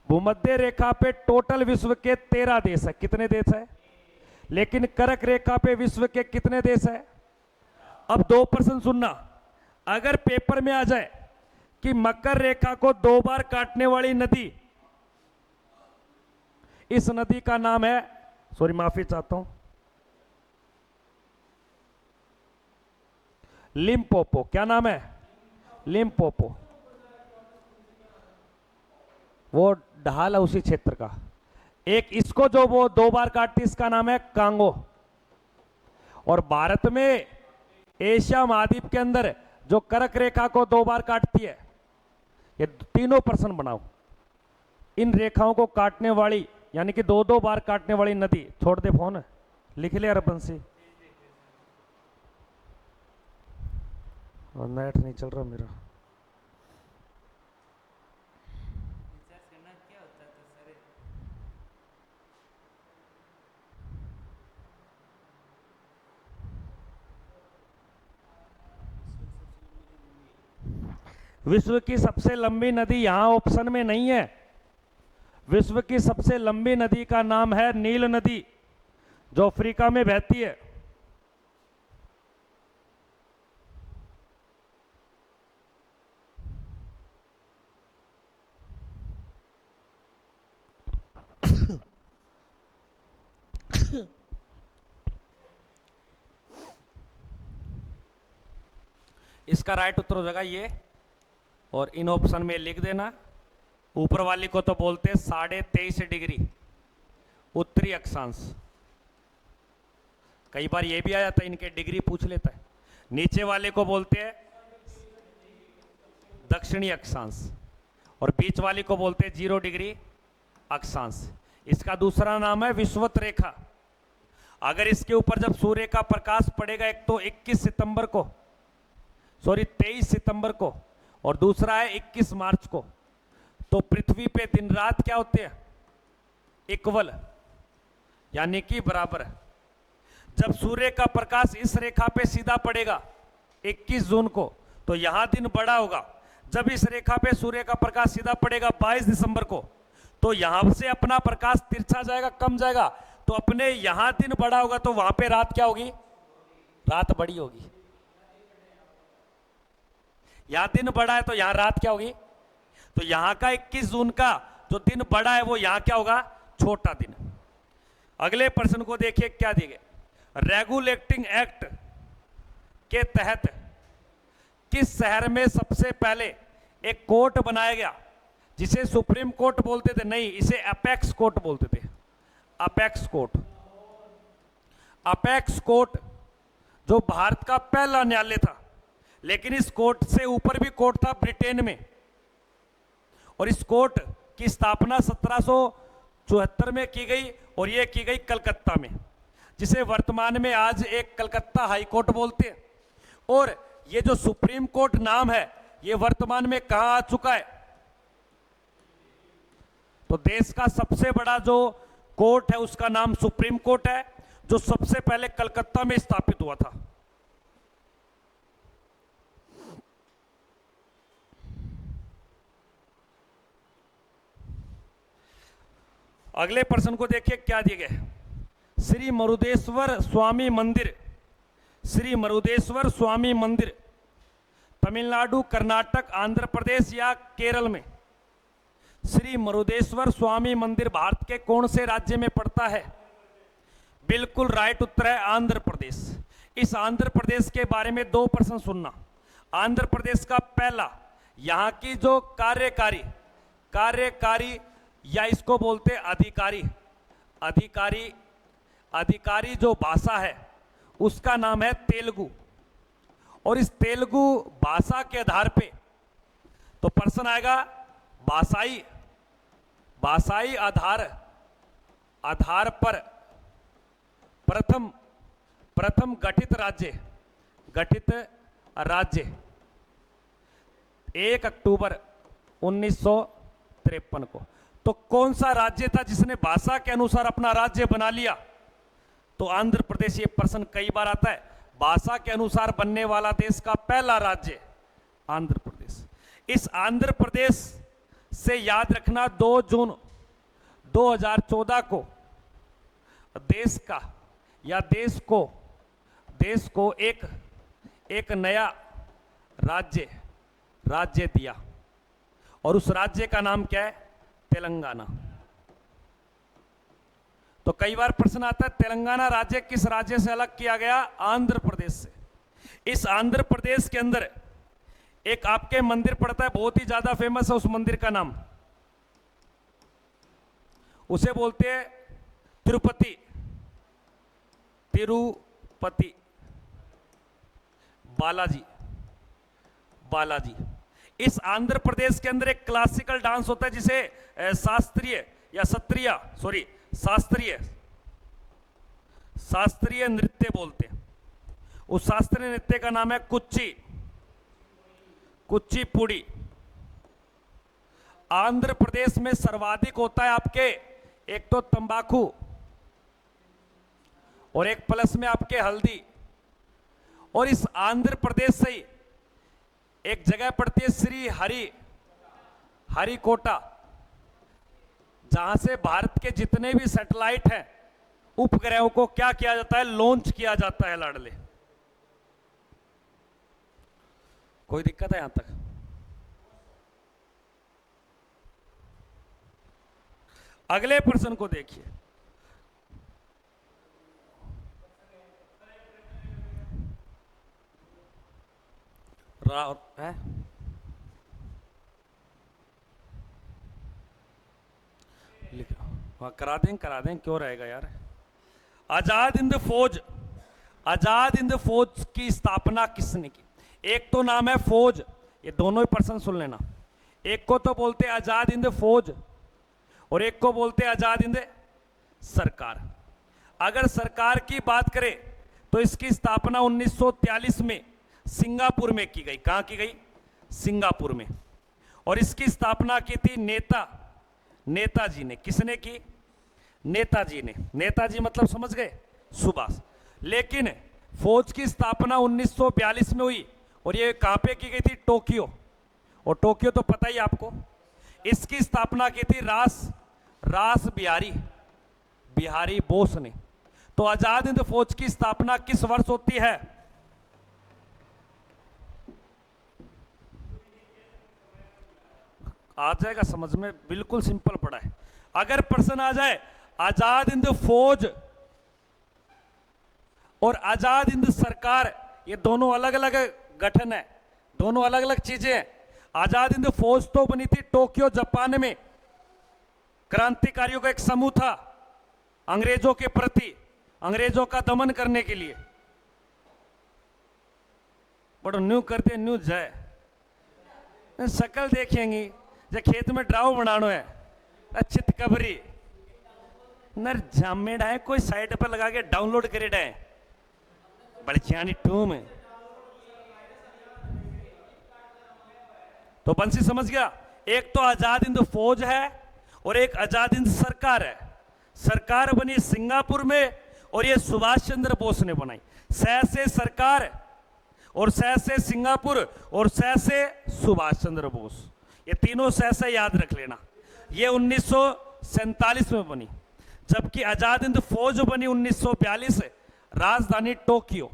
भूमध्य रेखा पे टोटल विश्व के 13 देश है। कितने देश है, लेकिन कर्क रेखा पे विश्व के कितने देश है। अब 2 प्रश्न सुनना, अगर पेपर में आ जाए कि मकर रेखा को 2 बार काटने वाली नदी, इस नदी का नाम है, सॉरी माफी चाहता हूं, लिम्पोपो। क्या नाम है, लिम्पोपो। वो ढाल है उसी क्षेत्र का। एक इसको जो वो 2 बार काटती, इसका नाम है कांगो। और भारत में एशिया महाद्वीप के अंदर जो कर्क रेखा को 2 बार काटती है, ये तीनों प्रश्न बनाओ, इन रेखाओं को काटने वाली, यानी कि 2-2 बार काटने वाली नदी। छोड़ दे फोन, लिख ले अरबंसी, और नेट नहीं चल रहा मेरा। विश्व की सबसे लंबी नदी यहां ऑप्शन में नहीं है। विश्व की सबसे लंबी नदी का नाम है नील नदी, जो अफ्रीका में बहती है। इसका राइट उत्तर हो जाएगा ये, और इन ऑप्शन में लिख देना। ऊपर वाली को तो बोलते हैं 23.5 डिग्री उत्तरी अक्षांश, कई बार ये भी आ जाता है, इनके डिग्री पूछ लेता है। नीचे वाले को बोलते हैं दक्षिणी अक्षांश, और बीच वाली को बोलते हैं 0 डिग्री अक्षांश। इसका दूसरा नाम है विषुवत रेखा। अगर इसके ऊपर जब सूर्य का प्रकाश पड़ेगा, एक तो 21 सितंबर को, सॉरी 23 सितंबर को, और दूसरा है 21 मार्च को, तो पृथ्वी पे दिन रात क्या होते हैं, इक्वल, यानी कि बराबर। जब सूर्य का प्रकाश इस रेखा पे सीधा पड़ेगा 21 जून को, तो यहां दिन बड़ा होगा। जब इस रेखा पे सूर्य का प्रकाश सीधा पड़ेगा 22 दिसंबर को, तो यहां से अपना प्रकाश तिरछा जाएगा, कम जाएगा, तो अपने यहां दिन बड़ा होगा, तो वहां पे रात क्या होगी, रात बड़ी होगी। यहां दिन बड़ा है तो यहां रात क्या होगी, तो यहां का 21 जून का जो दिन बड़ा है वो यहां क्या होगा, छोटा दिन। अगले प्रश्न को देखिए क्या दिए गए, रेगुलेटिंग एक्ट के तहत किस शहर में सबसे पहले एक कोर्ट बनाया गया जिसे सुप्रीम कोर्ट बोलते थे, नहीं इसे अपेक्स कोर्ट बोलते थे, अपेक्स कोर्ट। अपेक्स कोर्ट जो भारत का पहला न्यायालय था, लेकिन इस कोर्ट से ऊपर भी कोर्ट था ब्रिटेन में, और इस कोर्ट की स्थापना 1774 में की गई और यह की गई कलकत्ता में, जिसे वर्तमान में आज एक कलकत्ता हाई कोर्ट बोलते हैं। और ये जो सुप्रीम कोर्ट नाम है ये वर्तमान में कहां आ चुका है, तो देश का सबसे बड़ा जो कोर्ट है उसका नाम सुप्रीम कोर्ट है, जो सबसे पहले कलकत्ता में स्थापित हुआ था। अगले प्रश्न को देखिए क्या दिए गए, श्री मरुदेश्वर स्वामी मंदिर, श्री मरुदेश्वर स्वामी मंदिर तमिलनाडु, कर्नाटक, आंध्र प्रदेश या केरल में? श्री मरुदेश्वर स्वामी मंदिर भारत के कौन से राज्य में पड़ता है? बिल्कुल राइट उत्तर है आंध्र प्रदेश। इस आंध्र प्रदेश के बारे में 2 प्रश्न सुनना। आंध्र प्रदेश का पहला, यहां की जो कार्यकारी या इसको बोलते अधिकारी जो भाषा है उसका नाम है तेलुगु। और इस तेलुगु भाषा के आधार पे तो प्रश्न आएगा भाषाई आधार पर प्रथम गठित राज्य 1 अक्टूबर 1953 को। तो कौन सा राज्य था जिसने भाषा के अनुसार अपना राज्य बना लिया? तो आंध्र प्रदेश। ये प्रश्न कई बार आता है, भाषा के अनुसार बनने वाला देश का पहला राज्य आंध्र प्रदेश। इस आंध्र प्रदेश से याद रखना 2 जून 2014 को देश को एक नया राज्य दिया, और उस राज्य का नाम क्या है? तेलंगाना। तो कई बार प्रश्न आता है तेलंगाना राज्य किस राज्य से अलग किया गया? आंध्र प्रदेश से। इस आंध्र प्रदेश के अंदर एक आपके मंदिर पड़ता है, बहुत ही ज्यादा फेमस है, उस मंदिर का नाम उसे बोलते हैं तिरुपति बालाजी। इस आंध्र प्रदेश के अंदर एक क्लासिकल डांस होता है जिसे शास्त्रीय नृत्य बोलते हैं। उस शास्त्रीय नृत्य का नाम है कुचिपुड़ी। आंध्र प्रदेश में सर्वाधिक होता है आपके एक तो तंबाकू और एक प्लस में आपके हल्दी। और इस आंध्र प्रदेश से ही एक जगह पड़ती है श्री हरिकोटा, जहां से भारत के जितने भी सैटेलाइट हैं, उपग्रहों को क्या किया जाता है? लॉन्च किया जाता है लाडले। कोई दिक्कत है यहां तक? अगले प्रश्न को देखिए, है करा दें क्यों रहेगा यार। आजाद हिंद फौज की स्थापना किसने की? एक तो नाम है फौज, ये दोनों ही प्रश्न सुन लेना। एक को तो बोलते हैं आजाद हिंद फौज और एक को बोलते हैं आजाद हिंद सरकार। अगर सरकार की बात करें तो इसकी स्थापना 1943 में सिंगापुर में की गई। कहां की गई? सिंगापुर में। और इसकी स्थापना की थी नेताजी ने। किसने की? नेताजी ने। नेताजी मतलब समझ गए? सुभाष। लेकिन फौज की स्थापना 1942 में हुई और ये कहां पे की गई थी? टोक्यो। और टोक्यो तो पता ही आपको। इसकी स्थापना की थी रास बिहारी बोस ने। तो आजाद हिंद फौज की स्थापना किस वर्ष होती है? आ जाएगा समझ में, बिल्कुल सिंपल पड़ा है। अगर प्रश्न आ जाए आजाद हिंद फौज और आजाद हिंद सरकार, ये दोनों अलग अलग गठन है, दोनों अलग अलग चीजें हैं। आजाद हिंद फौज तो बनी थी टोक्यो जापान में, क्रांतिकारियों का एक समूह था अंग्रेजों के प्रति, अंग्रेजों का दमन करने के लिए। बड़ो न्यू करते न्यू जाए, शकल देखेंगी जो खेत में ड्राव बनानो है, चित कबरी नर जामेड़ा है, कोई साइड पर लगा के डाउनलोड करेड़ा है, बड़े जानी टूम है। तो बंसी समझ गया, एक तो आजाद हिंद फौज है और एक आजाद हिंद सरकार है। सरकार बनी सिंगापुर में और ये सुभाष चंद्र बोस ने बनाई। सह से सरकार और सह से सिंगापुर और सह से सुभाष चंद्र बोस, ये तीनों सह से याद रख लेना। ये 1947 में बनी, जबकि आजाद हिंद फौज बनी 1942, राजधानी टोक्यो।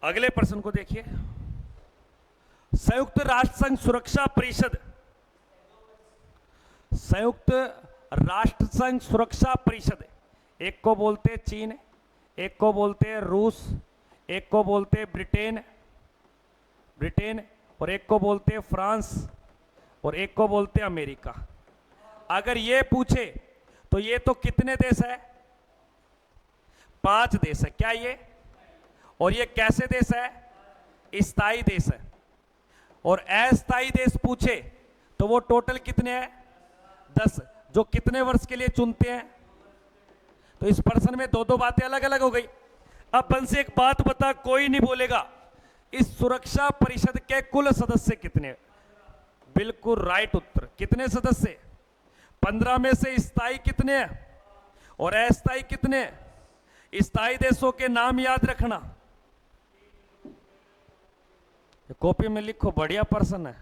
अगले प्रश्न को देखिए, संयुक्त राष्ट्र संघ सुरक्षा परिषद, संयुक्त राष्ट्र संघ सुरक्षा परिषद, एक को बोलते चीन, एक को बोलते रूस, एक को बोलते ब्रिटेन और एक को बोलते फ्रांस और एक को बोलते अमेरिका। अगर ये पूछे तो ये तो कितने देश है? 5 देश है। क्या ये? और ये कैसे देश है? स्थायी देश है। और अस्थायी देश पूछे तो वो टोटल कितने हैं? 10, जो कितने वर्ष के लिए चुनते हैं। तो इस प्रश्न में 2-2 बातें अलग अलग हो गई। अब बन से एक बात बता, कोई नहीं बोलेगा इस सुरक्षा परिषद के कुल सदस्य कितने? बिल्कुल राइट उत्तर। कितने सदस्य? 15 में से स्थायी कितने हैं और अस्थायी कितने हैं? स्थायी देशों के नाम याद रखना, कॉपी में लिखो, बढ़िया प्रश्न है,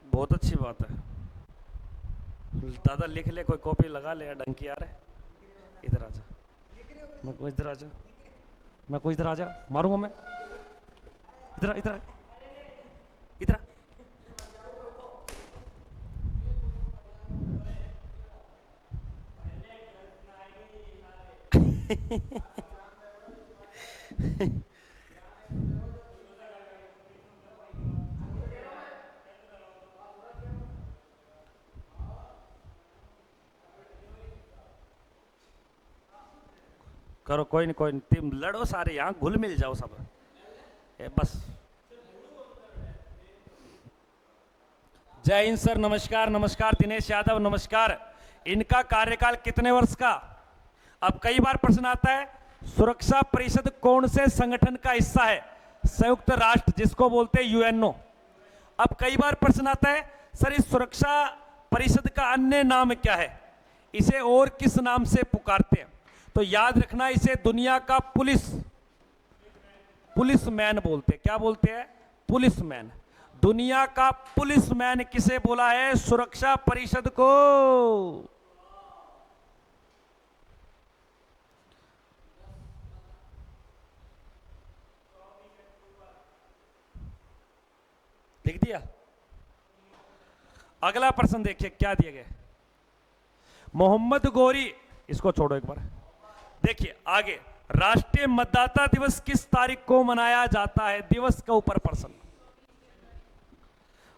बहुत अच्छी बात है। दादा लिख ले, कोई कॉपी लगा ले, डंकी आ रहा है। इधर आजा, मैं कोई इधर आजा, मैं कोई इधर आजा, मारूंगा मैं। इधर इधर इधर करो, कोई नहीं कोई नहीं, तुम लड़ो सारे, यहां घुल मिल जाओ सब, बस। जय हिंद सर, नमस्कार। नमस्कार दिनेश यादव, नमस्कार। इनका कार्यकाल कितने वर्ष का? अब कई बार प्रश्न आता है सुरक्षा परिषद कौन से संगठन का हिस्सा है? संयुक्त राष्ट्र, जिसको बोलते हैं यूएनओ। अब कई बार प्रश्न आता है सर इस सुरक्षा परिषद का अन्य नाम क्या है, इसे और किस नाम से पुकारते हैं? तो याद रखना, इसे दुनिया का पुलिसमैन बोलते हैं। क्या बोलते हैं? पुलिसमैन। दुनिया का पुलिसमैन किसे बोला है? सुरक्षा परिषद को। लिख दिया? अगला प्रश्न देखिए क्या दिया गया। मोहम्मद गौरी, इसको छोड़ो एक बार, देखिए आगे। राष्ट्रीय मतदाता दिवस किस तारीख को मनाया जाता है? दिवस के ऊपर प्रश्न।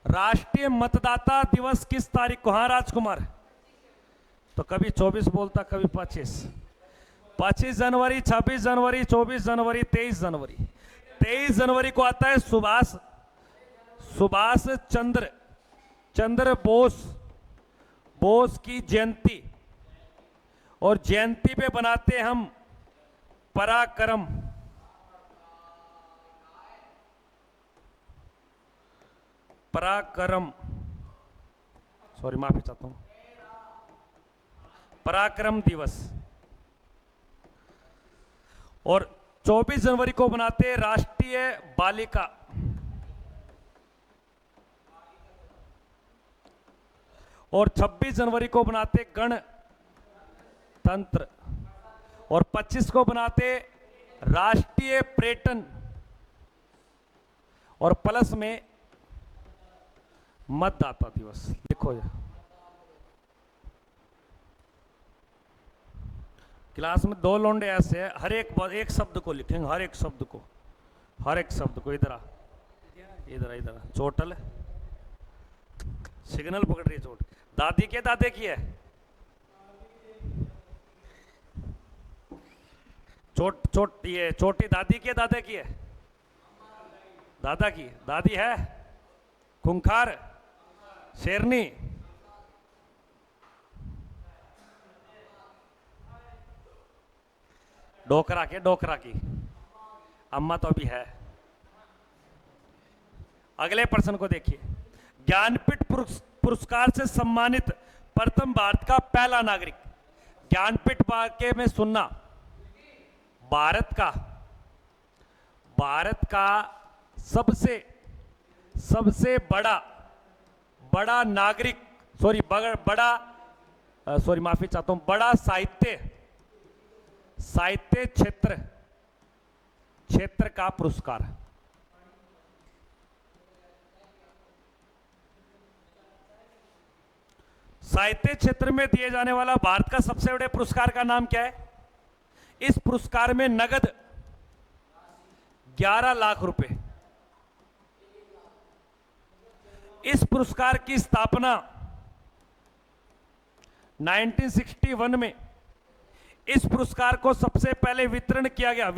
राष्ट्रीय मतदाता दिवस किस तारीख को? हाँ राजकुमार, तो कभी 24 बोलता, कभी 25 जनवरी, 26 जनवरी, 24 जनवरी, 23 जनवरी। 23 जनवरी को आता है सुभाष चंद्र बोस की जयंती, और जयंती पे बनाते हम पराक्रम। सॉरी माफी चाहता हूं, पराक्रम दिवस। और 24 जनवरी को बनाते हैं राष्ट्रीय बालिका, और 26 जनवरी को बनाते तंत्र, और 25 को बनाते राष्ट्रीय पर्यटन, और प्लस में मतदाता दिवस। लिखो ये क्लास में 2 लौंडे ऐसे हैं, हर एक शब्द को लिखेंगे, हर एक शब्द को। इधर आ, इधर चोटल है, सिग्नल पकड़ रही है चोट। दादी के दादे की है चोट, ये चोटी दादी की है दादे की है? दादा की। दादी है खूंखार शेरनी। डोकरा की अम्मा तो अभी है। अगले प्रश्न को देखिए। ज्ञानपीठ पुरस्कार से सम्मानित प्रथम भारत का पहला नागरिक। ज्ञानपीठ वाक्य में सुनना, भारत का सबसे बड़ा नागरिक, माफी चाहता हूं, बड़ा साहित्य क्षेत्र का पुरस्कार। साहित्य क्षेत्र में दिए जाने वाला भारत का सबसे बड़े पुरस्कार का नाम क्या है? इस पुरस्कार में नगद 11 लाख रुपए। इस पुरस्कार की स्थापना 1961 में इस पुरस्कार को सबसे पहले वितरण किया गया,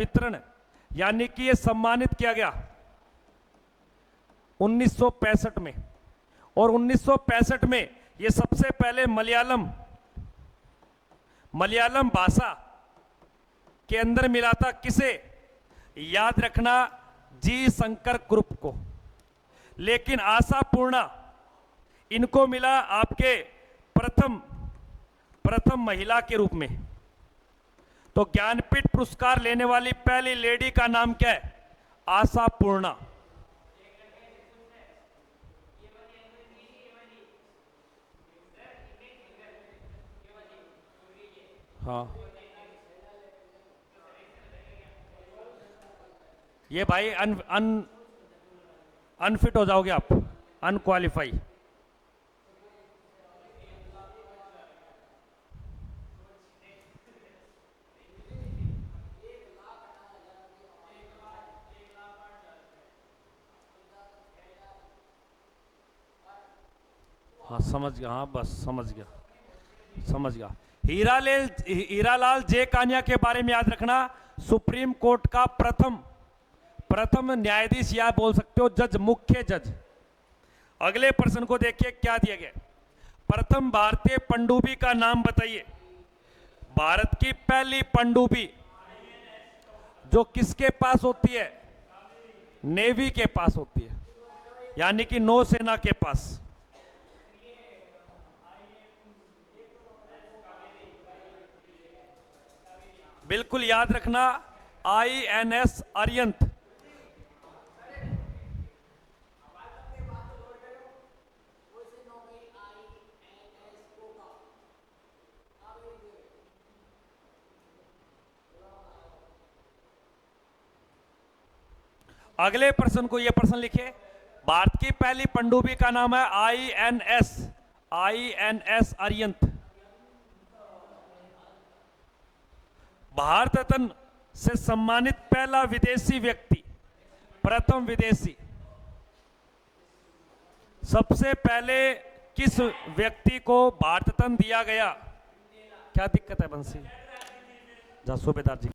यानी कि यह सम्मानित किया गया 1965 में। और 1965 में यह सबसे पहले मलयालम भाषा के अंदर मिला था। किसे? याद रखना, जी शंकर ग्रुप को। लेकिन आशापूर्णा इनको मिला आपके प्रथम महिला के रूप में। तो ज्ञानपीठ पुरस्कार लेने वाली पहली लेडी का नाम क्या है? आशापूर्णा। हाँ, ये भाई अनफिट हो जाओगे आप, अनक्वालिफाई। हाँ समझ गया, हाँ बस समझ गया। हीरालाल जे कानिया के बारे में याद रखना, सुप्रीम कोर्ट का प्रथम न्यायाधीश, या बोल सकते हो जज, मुख्य जज। अगले प्रश्न को देखिए क्या दिया गया। प्रथम भारतीय पनडुब्बी का नाम बताइए। भारत की पहली पनडुब्बी जो किसके पास होती है? नेवी के पास होती है, यानी कि नौसेना के पास। बिल्कुल याद रखना, INS अरिहंत। अगले प्रश्न को, यह प्रश्न लिखिए। भारत की पहली पनडुब्बी का नाम है INS अरिहंत। भारत रत्न से सम्मानित पहला विदेशी व्यक्ति, प्रथम विदेशी। सबसे पहले किस व्यक्ति को भारत रत्न दिया गया? क्या दिक्कत है बंसी? जा सूबेदार जी।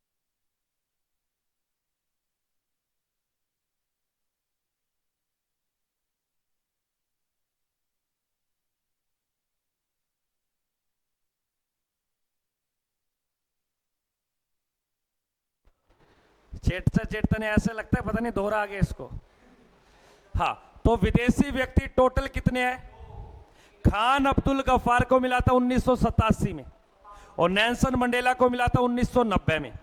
चेटने ऐसे लगता है पता नहीं दोहरा आ गया इसको। हाँ, तो विदेशी व्यक्ति टोटल कितने हैं? खान अब्दुल गफ्फार को मिला था 1987 में, और नेल्सन मंडेला को मिला था 1990 में।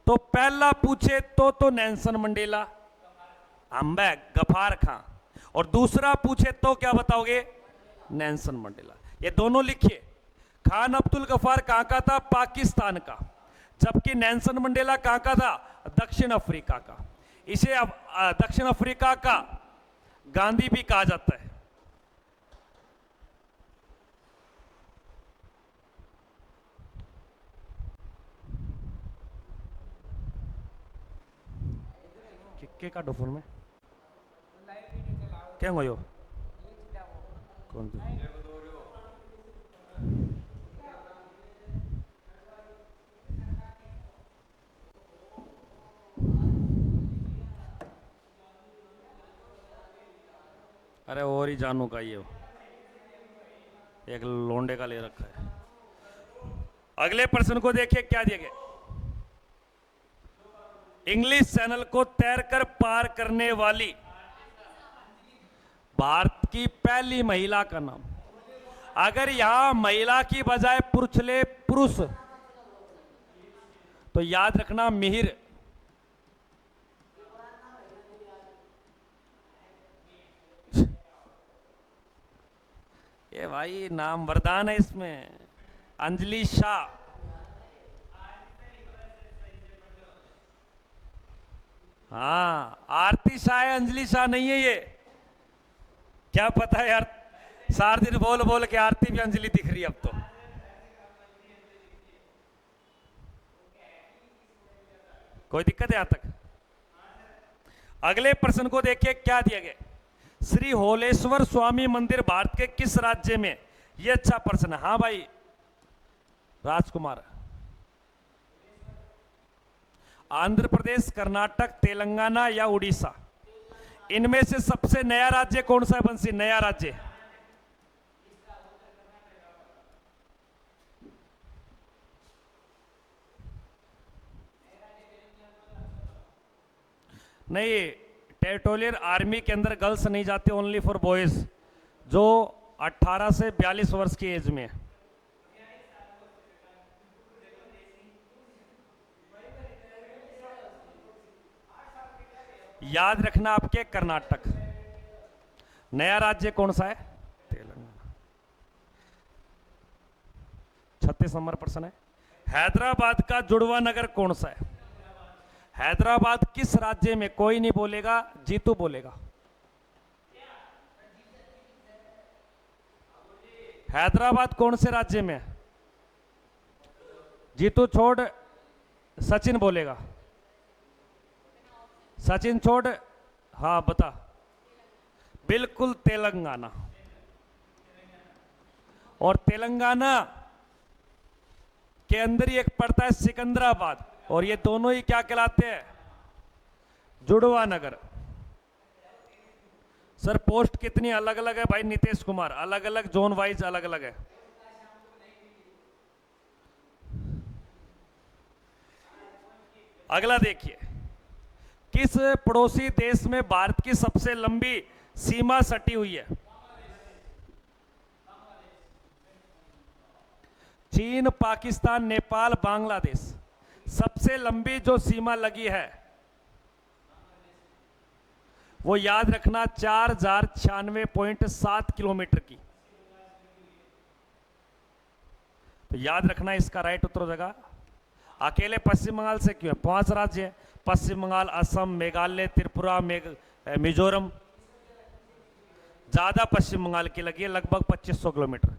तो पहला पूछे तो नेल्सन मंडेला, अंबे गफ्फार खान, और दूसरा पूछे तो क्या बताओगे? Nelson Mandela. ये दोनों लिखिए। खान अब्दुल गफार कहां का था? पाकिस्तान का। जबकि नेल्सन मंडेला कहां का था? दक्षिण अफ्रीका का। इसे दक्षिण अफ्रीका का गांधी भी कहा जाता है। किक्के का डोफोन में क्या हो कौन थी? अरे और ही जानू का ये एक लोंडे का ले रखा है। अगले प्रश्न को देखिए क्या दिया गया। इंग्लिश चैनल को तैरकर पार करने वाली भारत की पहली महिला का नाम। अगर यहां महिला की बजाय पुरुष ले पुरुष तो याद रखना मिहिर। ये भाई नाम वरदान है इसमें। अंजलि शाह। हाँ, आरती शाह है, अंजलि शाह नहीं है। ये क्या पता है यार, सार दिन बोल बोल के आरती भी अंजलि दिख रही है अब तो। कोई दिक्कत है यहां तक? अगले प्रश्न को देखिए क्या दिया गया। श्री होलेश्वर स्वामी मंदिर भारत के किस राज्य में? यह अच्छा प्रश्न है। हाँ भाई राजकुमार। आंध्र प्रदेश, कर्नाटक, तेलंगाना या उड़ीसा? इनमें से सबसे नया राज्य कौन सा है बंसी? नया राज्य नहीं। टेरिटोरियल आर्मी के अंदर गर्ल्स नहीं जाते, ओनली फॉर बॉयज जो 18 से 42 वर्ष की एज में है। याद रखना आपके कर्नाटक। नया राज्य कौन सा है? तेलंगाना। 36 नंबर प्रश्न है। हैदराबाद का जुड़वा नगर कौन सा है? हैदराबाद किस राज्य में? कोई नहीं बोलेगा, जीतू बोलेगा। हैदराबाद कौन से राज्य में? जीतू छोड़, सचिन बोलेगा। सचिन छोड़, हाँ बता। बिल्कुल तेलंगाना। और तेलंगाना के अंदर ही एक पड़ता है सिकंदराबाद, और ये दोनों ही क्या कहलाते हैं? जुड़वा नगर। सर पोस्ट कितनी अलग अलग है भाई नीतीश कुमार? अलग अलग जोन वाइज अलग अलग है। अगला देखिए, किस पड़ोसी देश में भारत की सबसे लंबी सीमा सटी हुई है? चीन, पाकिस्तान, नेपाल, बांग्लादेश। सबसे लंबी जो सीमा लगी है वो याद रखना 4096.7 किलोमीटर की। तो याद रखना इसका राइट उत्तर हो जाएगा। अकेले पश्चिम बंगाल से क्यों है? 5 राज्य है, पश्चिम बंगाल, असम, मेघालय, त्रिपुरा, मिजोरम। ज्यादा पश्चिम बंगाल की लगी है, लगभग 2500 किलोमीटर।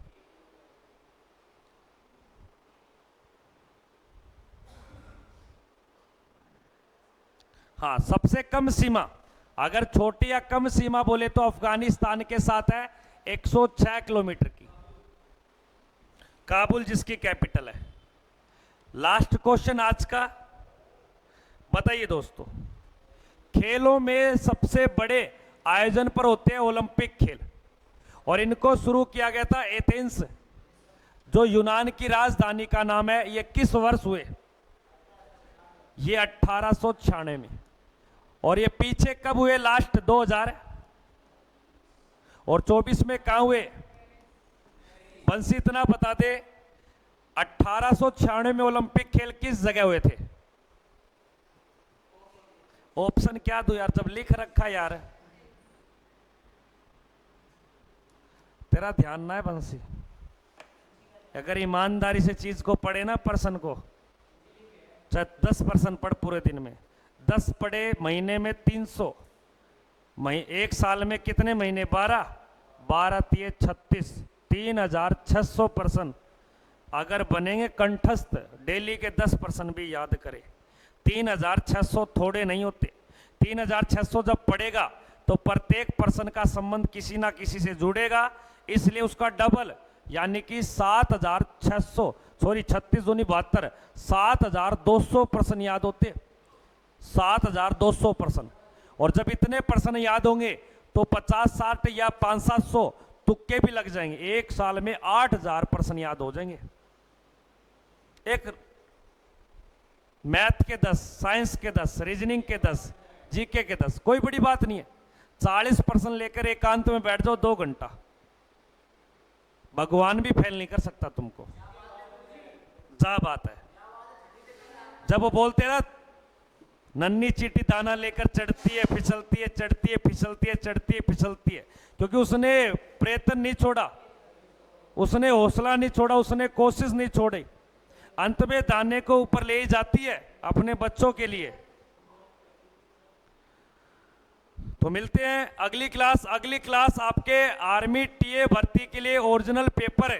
हाँ, सबसे कम सीमा, अगर छोटी या कम सीमा बोले तो अफगानिस्तान के साथ है 106 किलोमीटर की। काबुल जिसकी कैपिटल है। लास्ट क्वेश्चन आज का, बताइए दोस्तों, खेलों में सबसे बड़े आयोजन पर होते हैं ओलंपिक खेल, और इनको शुरू किया गया था एथेंस, जो यूनान की राजधानी का नाम है। ये किस वर्ष हुए? ये 1896 में। और ये पीछे कब हुए? लास्ट 2000 और 24 में कहां हुए? बंसी इतना बता दे, 1896 में ओलंपिक खेल किस जगह हुए थे? ऑप्शन क्या दो यार, जब लिख रखा यार। तेरा ध्यान ना है बंसी, अगर ईमानदारी से चीज को पढ़े ना पर्सन को, चाहे 10% पढ़ पूरे दिन में, 10 पढ़े महीने में 300, एक साल में कितने महीने, 12, 12 तिये 36, 3600% अगर बनेंगे कंठस्थ, डेली के 10% भी याद करें। 3600 थोड़े नहीं होते। 3600 जब पढ़ेगा तो प्रत्येक पर्सन का संबंध किसी ना किसी से जुड़ेगा, इसलिए उसका डबल यानी कि 7600, सॉरी 36 दूनी 72, 7200% याद होते, 7200%। और जब इतने पर्सन याद होंगे तो 50-60 या 500-700 तुक्के भी लग जाएंगे, एक साल में 8000% याद हो जाएंगे। एक मैथ के 10, साइंस के 10, रीजनिंग के 10, जीके के 10, कोई बड़ी बात नहीं है। 40% लेकर एकांत में बैठ जाओ 2 घंटा, भगवान भी फेल नहीं कर सकता तुमको। जा बात है। जब वो बोलते ना, नन्ही चीटी दाना लेकर चढ़ती है फिसलती है, चढ़ती है फिसलती है, चढ़ती है फिसलती है, क्योंकि उसने प्रयत्न नहीं छोड़ा, उसने हौसला नहीं छोड़ा, उसने कोशिश नहीं छोड़ी, अंत में दाने को ऊपर ले ही जाती है अपने बच्चों के लिए। तो मिलते हैं अगली क्लास। अगली क्लास आपके आर्मी टीए भर्ती के लिए ओरिजिनल पेपर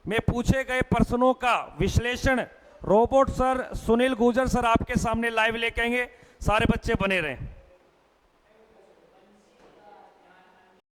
में पूछे गए प्रश्नों का विश्लेषण robot sir Sunil Gurjar sir आपके सामने लाइव लेके आएंगे। सारे बच्चे बने रहें।